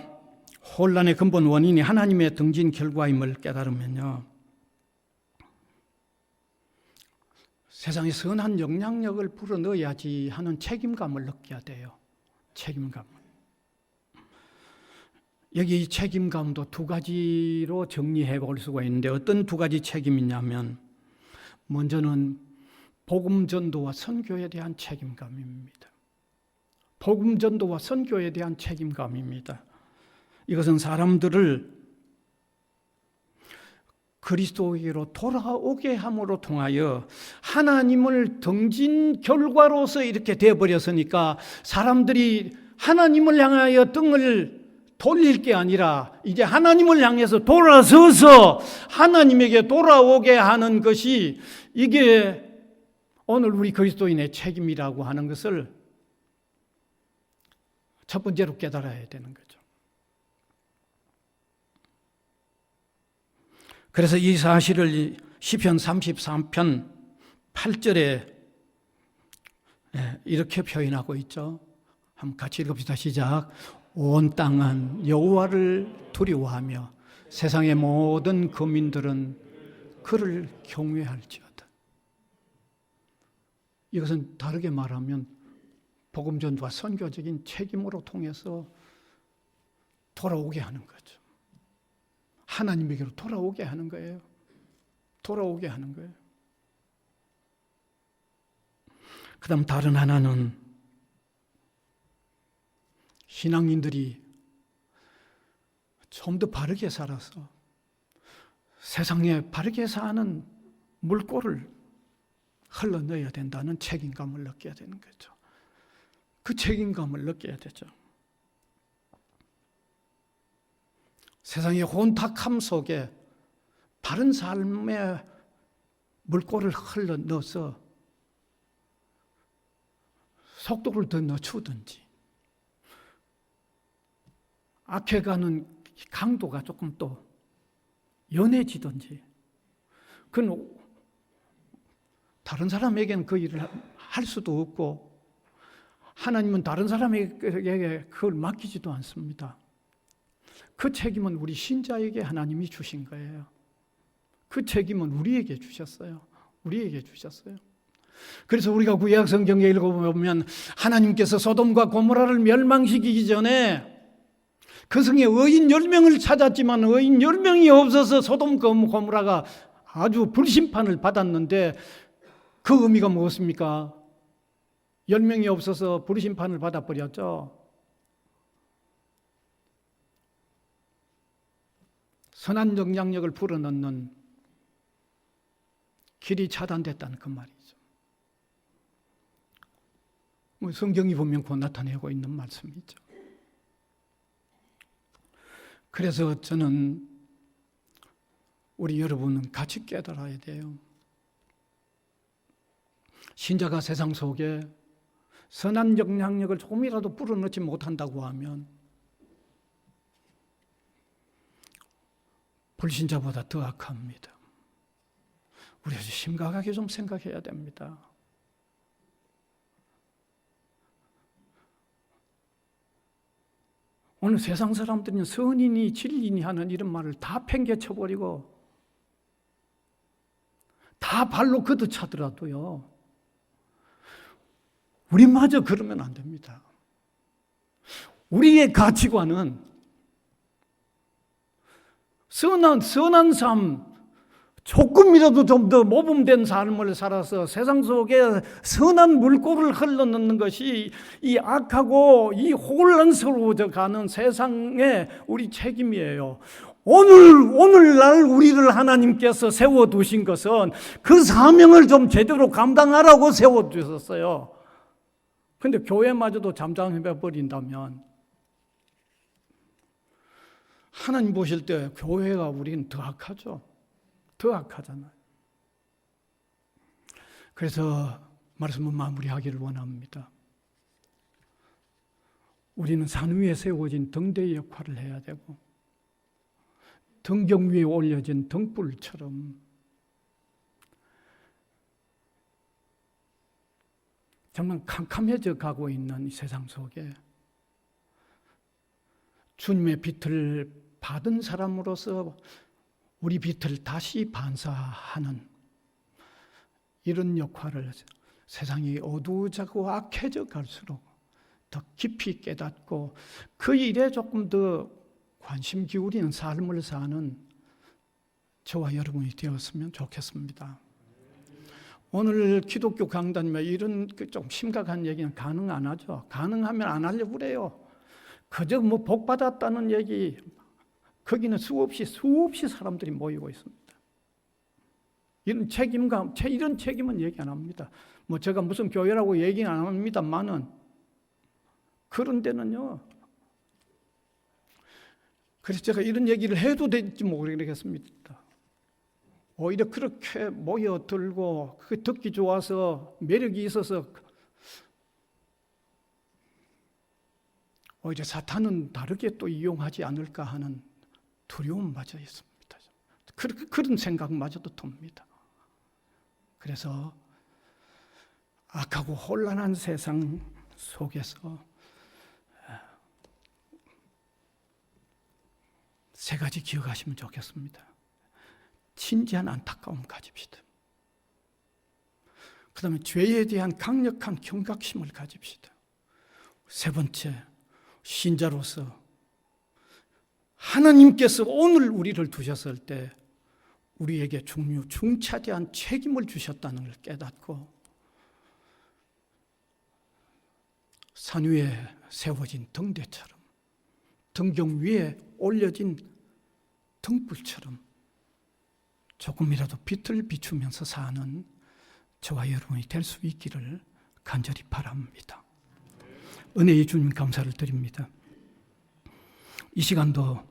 혼란의 근본 원인이 하나님의 등진 결과임을 깨달으면요, 세상에 선한 영향력을 불어넣어야지 하는 책임감을 느껴야 돼요. 책임감. 여기 책임감도 두 가지로 정리해 볼 수가 있는데, 어떤 두 가지 책임이냐면, 먼저는 복음 전도와 선교에 대한 책임감입니다. 복음 전도와 선교에 대한 책임감입니다. 이것은 사람들을 그리스도에게로 돌아오게 함으로 통하여 하나님을 등진 결과로서 이렇게 되어버렸으니까 사람들이 하나님을 향하여 등을 돌릴 게 아니라 이제 하나님을 향해서 돌아서서 하나님에게 돌아오게 하는 것이, 이게 오늘 우리 그리스도인의 책임이라고 하는 것을 첫 번째로 깨달아야 되는 거죠. 그래서 이 사실을 시편 33편 8절에 이렇게 표현하고 있죠. 한번 같이 읽읍시다. 시작. 온 땅은 여호와를 두려워하며 세상의 모든 거민들은 그를 경외할지어다. 이것은 다르게 말하면 복음 전도와 선교적인 책임으로 통해서 돌아오게 하는 거죠. 하나님에게로 돌아오게 하는 거예요. 돌아오게 하는 거예요. 그 다음 다른 하나는 신앙인들이 좀 더 바르게 살아서 세상에 바르게 사는 물꼬를 흘러넣어야 된다는 책임감을 느껴야 되는 거죠. 그 책임감을 느껴야 되죠. 세상의 혼탁함 속에 바른 삶의 물꼬를 흘러넣어서 속도를 더 늦추든지 앞에 가는 강도가 조금 또 연해지든지, 그건 다른 사람에게는 그 일을 할 수도 없고 하나님은 다른 사람에게 그걸 맡기지도 않습니다. 그 책임은 우리 신자에게 하나님이 주신 거예요. 그 책임은 우리에게 주셨어요. 우리에게 주셨어요. 그래서 우리가 구약 성경에 읽어보면 하나님께서 소돔과 고모라를 멸망시키기 전에 그 성에 의인 10명을 찾았지만 의인 10명이 없어서 소돔 고모라가 아주 불심판을 받았는데, 그 의미가 무엇입니까? 10명이 없어서 불심판을 받아버렸죠. 선한 영향력을 불어넣는 길이 차단됐다는 그 말이죠. 성경이 보면 곧 나타내고 있는 말씀이죠. 그래서 저는 우리 여러분은 같이 깨달아야 돼요. 신자가 세상 속에 선한 영향력을 조금이라도 불어넣지 못한다고 하면 불신자보다 더 악합니다. 우리 아주 심각하게 좀 생각해야 됩니다. 오늘 세상 사람들은 선인이 진리니 하는 이런 말을 다 팽개쳐버리고 다 발로 걷어차더라도요, 우리마저 그러면 안 됩니다. 우리의 가치관은 선한 삶, 조금이라도 좀 더 모범된 삶을 살아서 세상 속에 선한 물꼬를 흘러넣는 것이 이 악하고 이 혼란스러워져 가는 세상의 우리 책임이에요. 오늘날 우리를 하나님께서 세워두신 것은 그 사명을 좀 제대로 감당하라고 세워주셨어요. 근데 교회마저도 잠잠해버린다면 하나님 보실 때 교회가 우리는 더 악하죠. 더 악하잖아요. 그래서 말씀을 마무리하기를 원합니다. 우리는 산 위에 세워진 등대의 역할을 해야 되고 등경 위에 올려진 등불처럼 정말 캄캄해져 가고 있는 이 세상 속에 주님의 빛을 받은 사람으로서 우리 빛을 다시 반사하는 이런 역할을 세상이 어두워지고 악해져 갈수록 더 깊이 깨닫고 그 일에 조금 더 관심 기울이는 삶을 사는 저와 여러분이 되었으면 좋겠습니다. 오늘 기독교 강단이면 이런 좀 심각한 얘기는 가능 안 하죠. 가능하면 안 하려고 그래요. 그저 뭐 복 받았다는 얘기, 거기는 수없이 사람들이 모이고 있습니다. 이런 책임은 얘기 안 합니다. 뭐 제가 무슨 교회라고 얘기 안 합니다만은 그런 데는요. 그래서 제가 이런 얘기를 해도 될지 모르겠습니다. 오히려 그렇게 모여들고 그 듣기 좋아서 매력이 있어서 오히려 사탄은 다르게 또 이용하지 않을까 하는 두려움마저 있습니다. 그런 생각마저도 듭니다. 그래서 악하고 혼란한 세상 속에서 세 가지 기억하시면 좋겠습니다. 진지한 안타까움 가집시다. 그 다음에 죄에 대한 강력한 경각심을 가집시다. 세 번째, 신자로서 하나님께서 오늘 우리를 두셨을 때 우리에게 중차대한 책임을 주셨다는 걸 깨닫고 산 위에 세워진 등대처럼 등경 위에 올려진 등불처럼 조금이라도 빛을 비추면서 사는 저와 여러분이 될 수 있기를 간절히 바랍니다. 은혜의 주님 감사를 드립니다. 이 시간도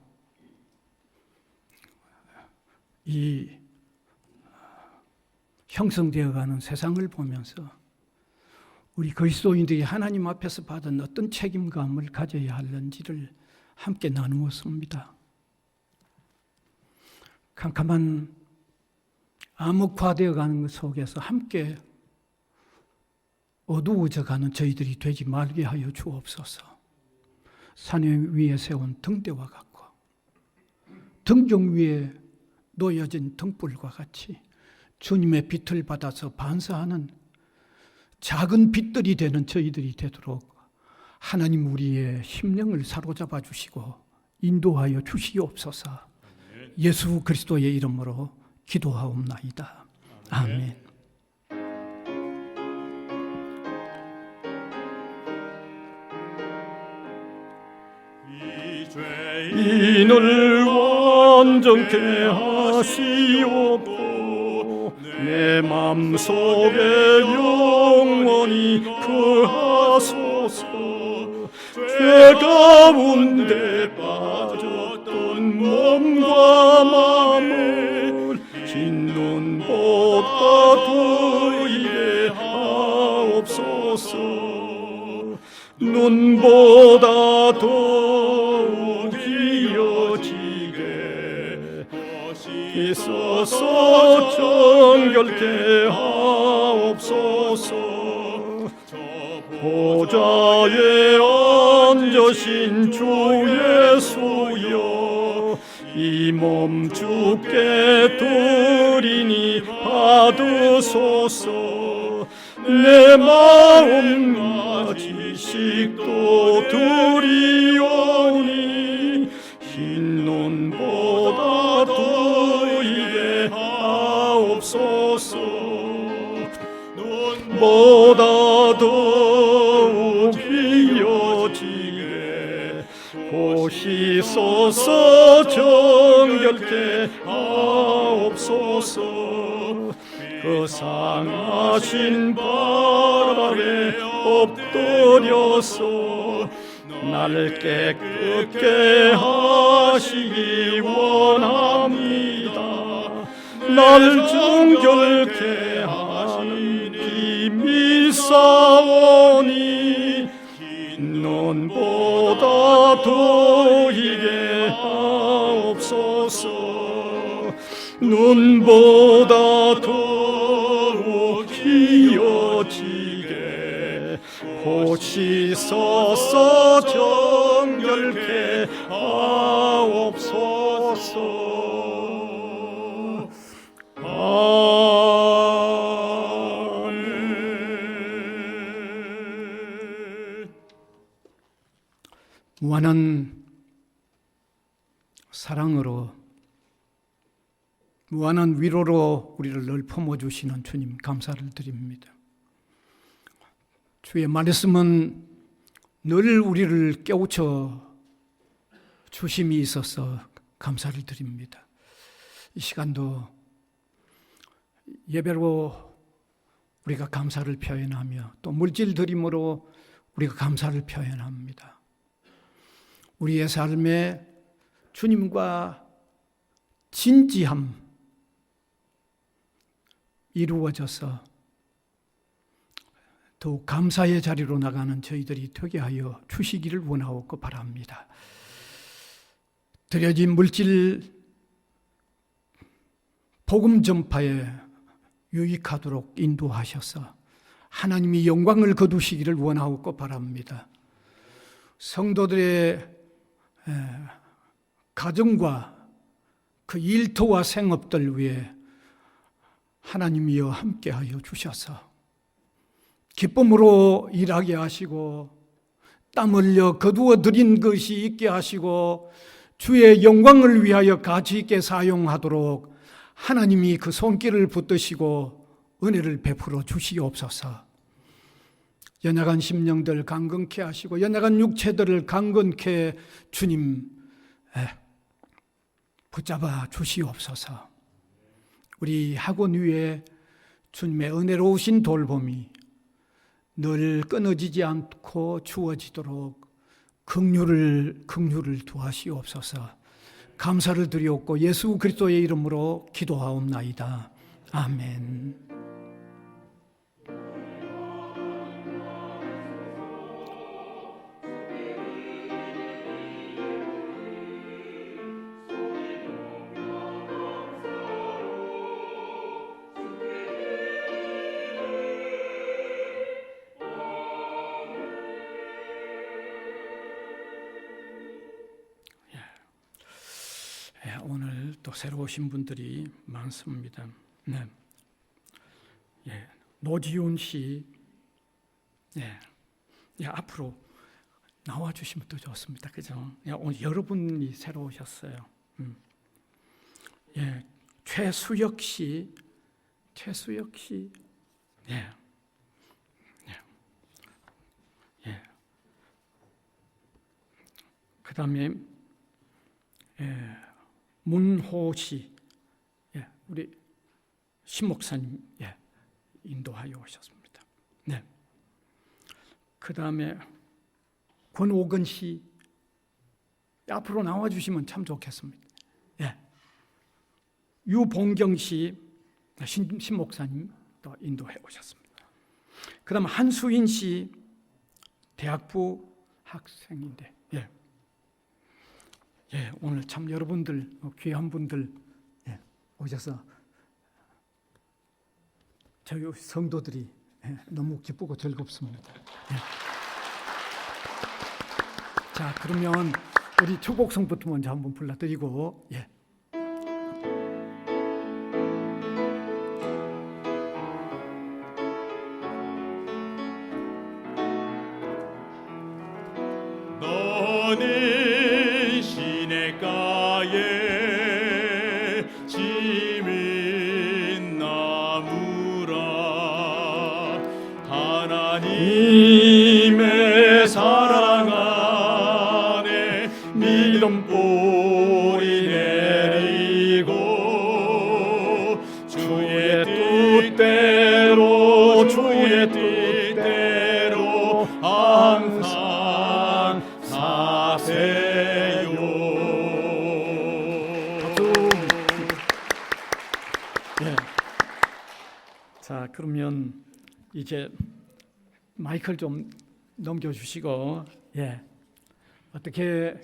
이 형성되어가는 세상을 보면서 우리 그리스도인들이 하나님 앞에서 받은 어떤 책임감을 가져야 하는지를 함께 나누었습니다. 캄캄한 암흑화되어가는 것 속에서 함께 어두워져가는 저희들이 되지 말게 하여 주옵소서. 산 위에 세운 등대와 같고 등경 위에 놓여진 등불과 같이 주님의 빛을 받아서 반사하는 작은 빛들이 되는 저희들이 되도록 하나님 우리의 심령을 사로잡아 주시고 인도하여 주시옵소서. 예수 그리스도의 이름으로 기도하옵나이다. 아멘. 이 죄인을 완전케 하시옵고 내 맘속에 영원히 거하소서. 죄 가운데 빠졌던 몸과 마음을 흰 눈보다 더이게 하옵소서. 눈보다 더욱 이어지게 있어서 정결케 하옵소서. 보좌에 앉으신 주 예수여, 이 몸 주께 드리니 받으소서. 내 마음과 지식도 드리오니 흰 눈보다 더이게 하옵소서. 눈보다 더욱 이어지게 보시소서. 정결케 하옵소서. 그 상하신 발 아래 엎드려서 나를 깨끗게 하시기 원합니다. 나를 정결케 하는 비밀 사오니 눈보다 더이게 하옵소서. 눈보다 더욱 이어지게 보시소서 정결케 하옵소서. 아멘. 무한한 사랑으로, 무한한 위로로 우리를 늘 품어주시는 주님 감사를 드립니다. 주의 말씀은 늘 우리를 깨우쳐 주심이 있어서 감사를 드립니다. 이 시간도 예배로 우리가 감사를 표현하며 또 물질 드림으로 우리가 감사를 표현합니다. 우리의 삶에 주님과 진지함 이루어져서 더욱 감사의 자리로 나가는 저희들이 되게 하여 주시기를 원하옵고 바랍니다. 드려진 물질 복음 전파에 유익하도록 인도하셔서 하나님이 영광을 거두시기를 원하옵고 바랍니다. 성도들의 가정과 그 일터와 생업들 위해 하나님이여 함께하여 주셔서 기쁨으로 일하게 하시고 땀 흘려 거두어 드린 것이 있게 하시고 주의 영광을 위하여 가치 있게 사용하도록 하나님이 그 손길을 붙드시고 은혜를 베풀어 주시옵소서. 연약한 심령들 강건케 하시고 연약한 육체들을 강건케 주님 붙잡아 주시옵소서. 우리 학원 위에 주님의 은혜로우신 돌봄이 늘 끊어지지 않고 주어지도록 긍휼을 두하시옵소서. 감사를 드리옵고 예수 그리스도의 이름으로 기도하옵나이다. 아멘. 오늘 또 새로 오신 분들이 많습니다. 네. 노지훈 씨, 앞으로 나와 주시면 더 좋습니다. 그죠? 오늘 여러분이 새로 오셨어요. 최수혁 씨, 그 다음에 문호 씨, 우리 신 목사님 인도하여 오셨습니다. 네. 그 다음에 권오근 씨 앞으로 나와 주시면 참 좋겠습니다. 유봉경 씨, 신 목사님 또 인도해 오셨습니다. 그 다음 한수인 씨, 대학부 학생인데, 오늘 참 여러분들 귀한 분들 오셔서 저희 성도들이 너무 기쁘고 즐겁습니다. 자, 그러면 우리 축복성부터 먼저 한번 불러드리고 너는 시냇가에 지민 나무라 하나님의 사랑 안에 믿음 뿌리 내리고 주의 뜻대로 항상 사세요. 자, 그러면 이제 마이크를 좀 넘겨주시고 어떻게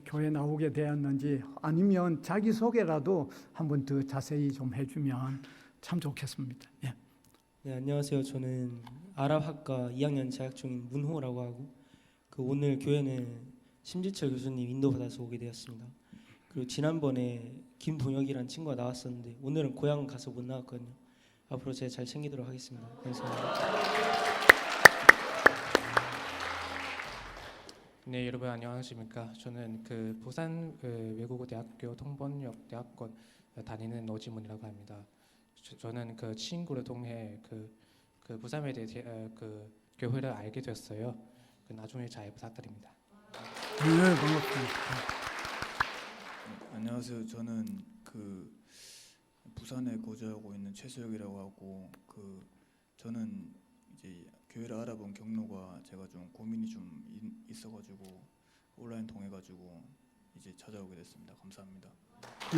교회 나오게 되었는지 아니면 자기소개라도 한번 더 자세히 좀 해주면 참 좋겠습니다. 네, 안녕하세요. 저는 아랍학과 2학년 재학 중인 문호라고 하고 오늘 교회는 심지철 교수님 인도받아서 오게 되었습니다. 그리고 지난번에 김동혁이란 친구가 나왔었는데 오늘은 고향 가서 못 나왔거든요. 앞으로 제가 잘 챙기도록 하겠습니다. 감사합니다. 네, 여러분 안녕하십니까? 저는 부산 외국어 대학교 통번역 대학원 다니는 노지문이라고 합니다. 저는 친구를 통해 부산에 대해 교회를 알게 됐어요. 나중에 잘 부탁드립니다. 네, 반갑습니다. 안녕하세요. 저는 부산에 거주하고 있는 최수혁이라고 하고 저는 이제 교회를 알아본 경로가 제가 좀 고민이 좀 있어가지고 온라인 통해가지고 이제 찾아오게 됐습니다. 감사합니다. 네.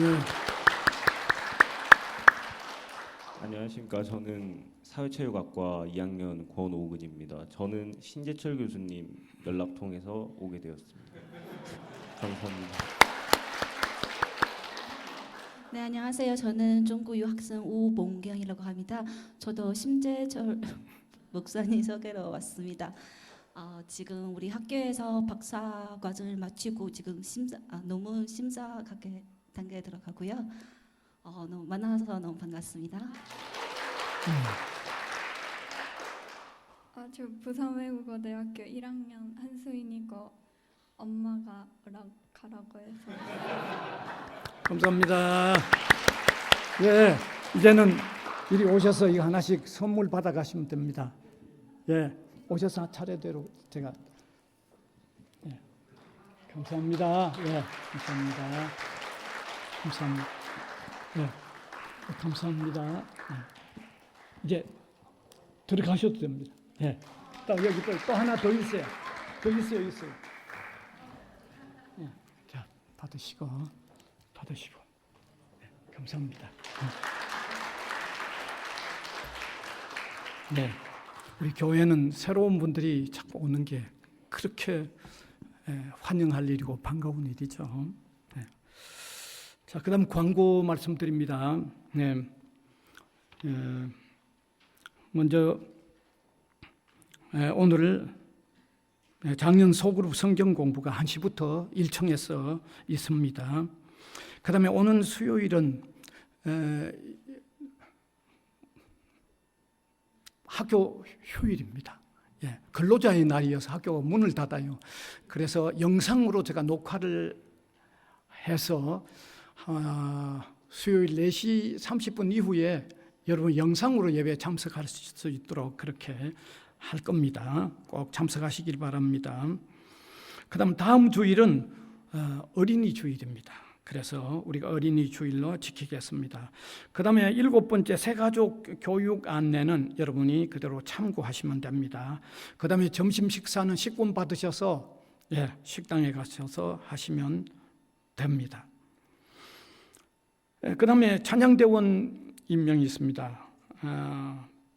안녕하십니까. 저는 사회체육학과 2학년 권오근입니다. 저는 신재철 교수님 연락 통해서 오게 되었습니다. 감사합니다. 네, 안녕하세요. 저는 중국 유학생 우봉경이라고 합니다. 저도 심재철 목사님 소개로 왔습니다. 지금 우리 학교에서 박사 과정을 마치고 지금 논문 심사 단계에 들어가고요. 너무 만나서 너무 반갑습니다. 저 부산외국어대학교 1학년 한수인이고 엄마가 가라고 해서. 감사합니다. 예, 이제는 이리 오셔서 이거 하나씩 선물 받아 가시면 됩니다. 예, 오셔서 차례대로 제가 예, 감사합니다. 예, 감사합니다. 감사합니다. 예, 감사합니다. 예. 이제 들어가셔도 됩니다. 예, 또 여기 또 하나 더 있어요. 있어요. 예, 자 받으시고. 네, 감사합니다. 네, 우리 교회는 새로운 분들이 자꾸 오는 게 그렇게 환영할 일이고 반가운 일이죠. 네. 자, 그다음 광고 말씀드립니다. 네, 먼저 오늘 작년 소그룹 성경 공부가 1시부터 1층에서 있습니다. 그 다음에 오는 수요일은 학교 휴일입니다. 예, 근로자의 날이어서 학교가 문을 닫아요. 그래서 영상으로 제가 녹화를 해서 수요일 4시 30분 이후에 여러분 영상으로 예배에 참석할 수 있도록 그렇게 할 겁니다. 꼭 참석하시길 바랍니다. 그 다음 주일은 어린이 주일입니다. 그래서 우리가 어린이 주일로 지키겠습니다. 그 다음에 7번째 새가족 교육 안내는 여러분이 그대로 참고하시면 됩니다. 그 다음에 점심 식사는 식권 받으셔서 식당에 가셔서 하시면 됩니다. 그 다음에 찬양대원 임명이 있습니다.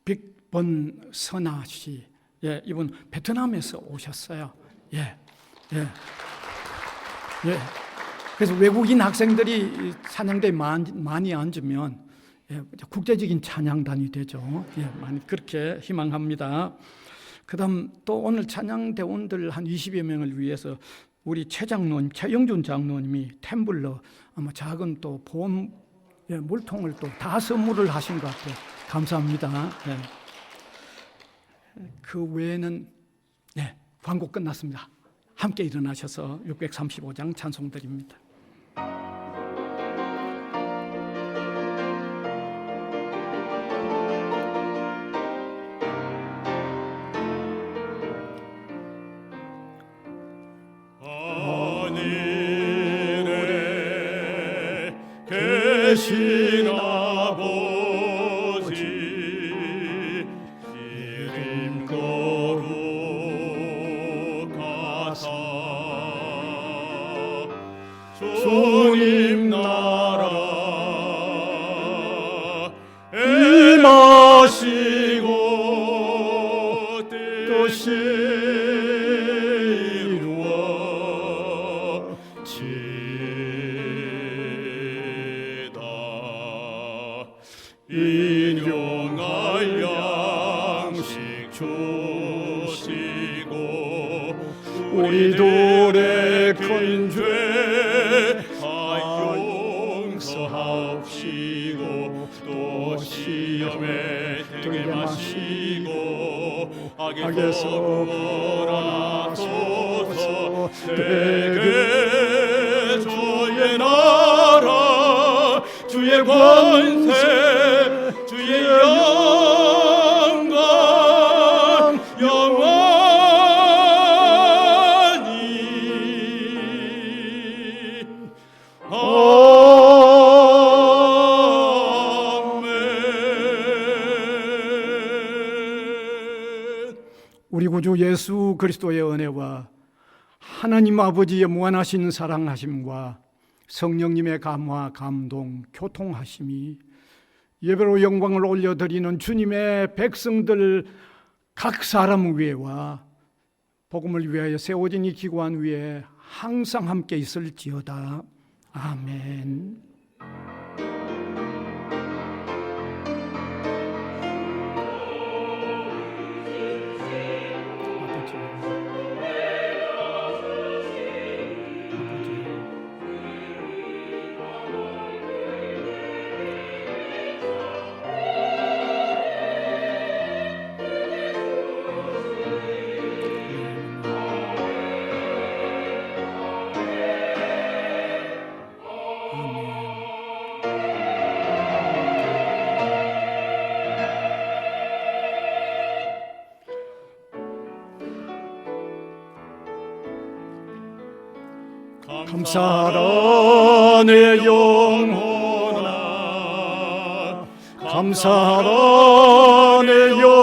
빅번선아 씨, 이분 베트남에서 오셨어요. 그래서 외국인 학생들이 찬양대에 많이 앉으면 국제적인 찬양단이 되죠. 많이 그렇게 희망합니다. 그다음 또 오늘 찬양대원들 한 20여 명을 위해서 우리 최장로님, 최영준 장로님이 템블러 아마 작은 또 보온 물통을 또 다 선물을 하신 것 같아요. 감사합니다. 그 외에는 광고 끝났습니다. 함께 일어나셔서 635장 찬송드립니다. 하늘에 계신 아버지 이름 거룩하사 주님 나라 임하시고 뜻이 이루어지다 인용하여 양식 주시고 우리들의 큰 죄 다 용서하옵시고 또 시험에 들게 마시고 악에서 구원하소서. 내게 주의 나라 주의 권세 주의 영광 영원히 아멘. 우리 구주 예수 그리스도의 은혜와 하나님 아버지의 무한하신 사랑하심과 성령님의 감화, 감동, 교통하심이 예배로 영광을 올려드리는 주님의 백성들 각 사람 위에와 복음을 위하여 세워진 이 기관 위에 항상 함께 있을지어다. 아멘. 감사하라 내 영혼아, 감사하라 내 영혼아.